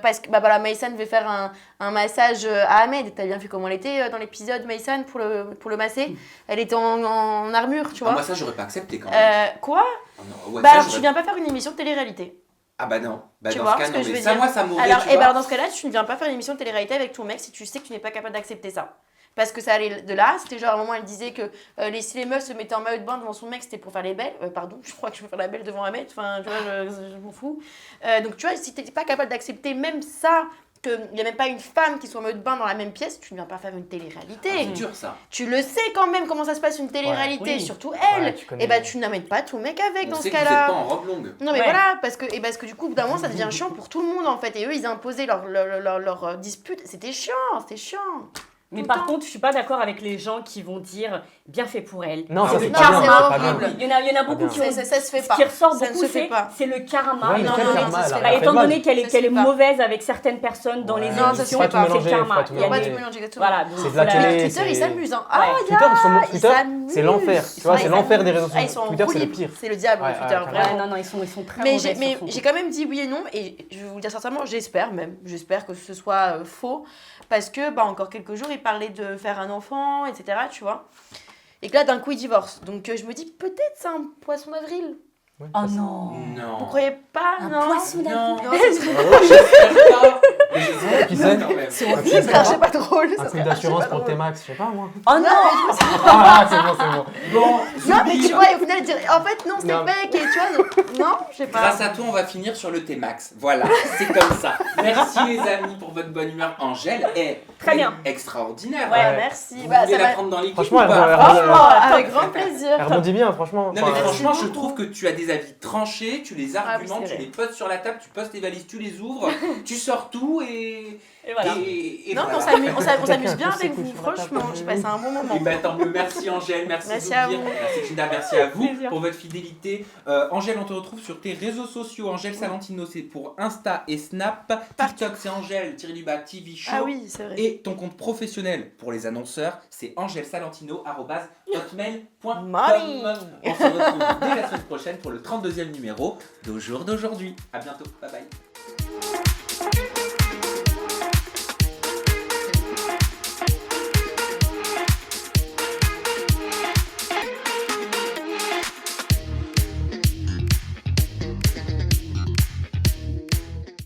parce que voilà, Maïsan devait faire un massage à Ahmed. T'as bien vu comment elle était dans l'épisode Maïsan pour le masser. Elle était en armure, tu vois. Moi, ça, j'aurais pas accepté quand même. Quoi Ah non, ouais, Bah ça, alors j'aurais- tu viens pas faire une émission de télé-réalité. Ah bah non. Bah, Tu dans vois ce cas, ce que non, je mais veux ça, dire. moi, ça m'aurait. Alors, tu et vois. ben dans ce cas-là, tu ne viens pas faire une émission de télé-réalité avec ton mec si tu sais que tu n'es pas capable d'accepter ça. Parce que ça allait de là, c'était genre à un moment elle disait que si les meufs se mettaient en maillot de bain devant son mec, c'était pour faire les belles. Pardon, je crois que je veux faire la belle devant Ahmed, enfin tu vois, je m'en fous. Donc tu vois, si t'étais pas capable d'accepter même ça, qu'il n'y a même pas une femme qui soit en maillot de bain dans la même pièce, tu ne viens pas faire une télé-réalité. C'est dur ça. Tu le sais quand même comment ça se passe une télé-réalité, oui. surtout Ouais, elle. tu connais. Et bah tu n'amènes pas ton mec avec On dans sait ce que vous êtes cas-là. pas en robe longue. Non mais Ouais. voilà, parce que du coup, au bout d'un moment, ça devient chiant pour tout le monde en fait. Et eux, ils imposaient leur dispute. C'était chiant. Mais Tout par le temps. contre, je suis pas d'accord avec les gens qui vont dire bien fait pour elle. Non, ça Ah c'est oui. pas Non, bien. c'est pas bien. horrible. Il y en a beaucoup bien. qui ont. Ça se fait Ce pas. qui ressort Ça ne beaucoup, se fait pas. c'est le karma. Ouais, mais non, quel non, karma, ça se elle fait a pas. Bah, fait étant mal. donné qu'elle Ça se est fait pas. mauvaise avec certaines personnes dans les Ouais. Non, ça se émissions, fait Faut pas pas. tout c'est le mélanger, karma. faut pas tout Il y a Faut pas mélanger. tout mélanger, exactement. Voilà, donc C'est de la voilà. télé. Twitter, ils c'est- s'amusent. Hein. Ouais. Twitter, c'est l'enfer. Tu vois, Ah, c'est ils l'enfer des s'amusent. réseaux Ah, ils sociaux. sont Twitter, c'est le bully. pire. C'est le diable, Ouais, Twitter, ouais, vraiment. Ouais, non, ils sont très Mais mauvais. j'ai quand même dit oui et non, et je vais vous le dire sincèrement, j'espère que ce soit faux, parce que encore quelques jours, il parlait de faire un enfant, etc., tu vois, et que là, d'un coup, il divorce. Donc je me dis, peut-être c'est un poisson d'avril. Oh non. Non. Vous croyez pas? Non. poisson d'avril. Non, ce serait- J'espère pas. Mais j'espère Qui pas, c'est quand même. c'est horrible, ça serait pas drôle. Un ça coup serait d'assurance archi pas pour tes drôle. max, je sais pas moi. Oh non. Ah, c'est bon, c'est bon. Bon, Non, mais tu vois, et au final, dire, en fait, non, c'était Non. fake, et tu vois, non, je sais pas. grâce à toi, on va finir sur le T-Max. Voilà, c'est comme ça. Merci les amis pour votre bonne humeur. Angèle est Très bien. extraordinaire. Ouais, merci. Vous Bah, voulez ça la va. prendre dans l'équipe Franchement, ou elle pas Franchement, avec grand plaisir. Elle rebondit bien, franchement. Non mais Enfin, franchement, je beaucoup. trouve que tu as des avis tranchés, tu les Ah oui, argumentes, c'est tu vrai. les poses sur la table, tu poses tes valises, tu les ouvres, tu sors tout et voilà. et Non, mais voilà. on s'amuse bien Quelqu'un avec pousse vous, sur la table. franchement. J'ai passé un bon moment. Et ben tant mieux, merci Angèle, merci Merci à Zoubir, vous. merci Kinda, merci à vous Plaisir. pour votre fidélité. Angèle, on te retrouve sur tes réseaux sociaux. Angèle Salentino, c'est pour Insta et Snap. TikTok, c'est Angèle TV Show. Ah oui, c'est vrai. Et ton compte professionnel pour les annonceurs, c'est angelsalentino@hotmail.com. Money. On se retrouve dès la semaine prochaine pour le 32e numéro d'Au jour d'aujourd'hui. À bientôt, bye bye.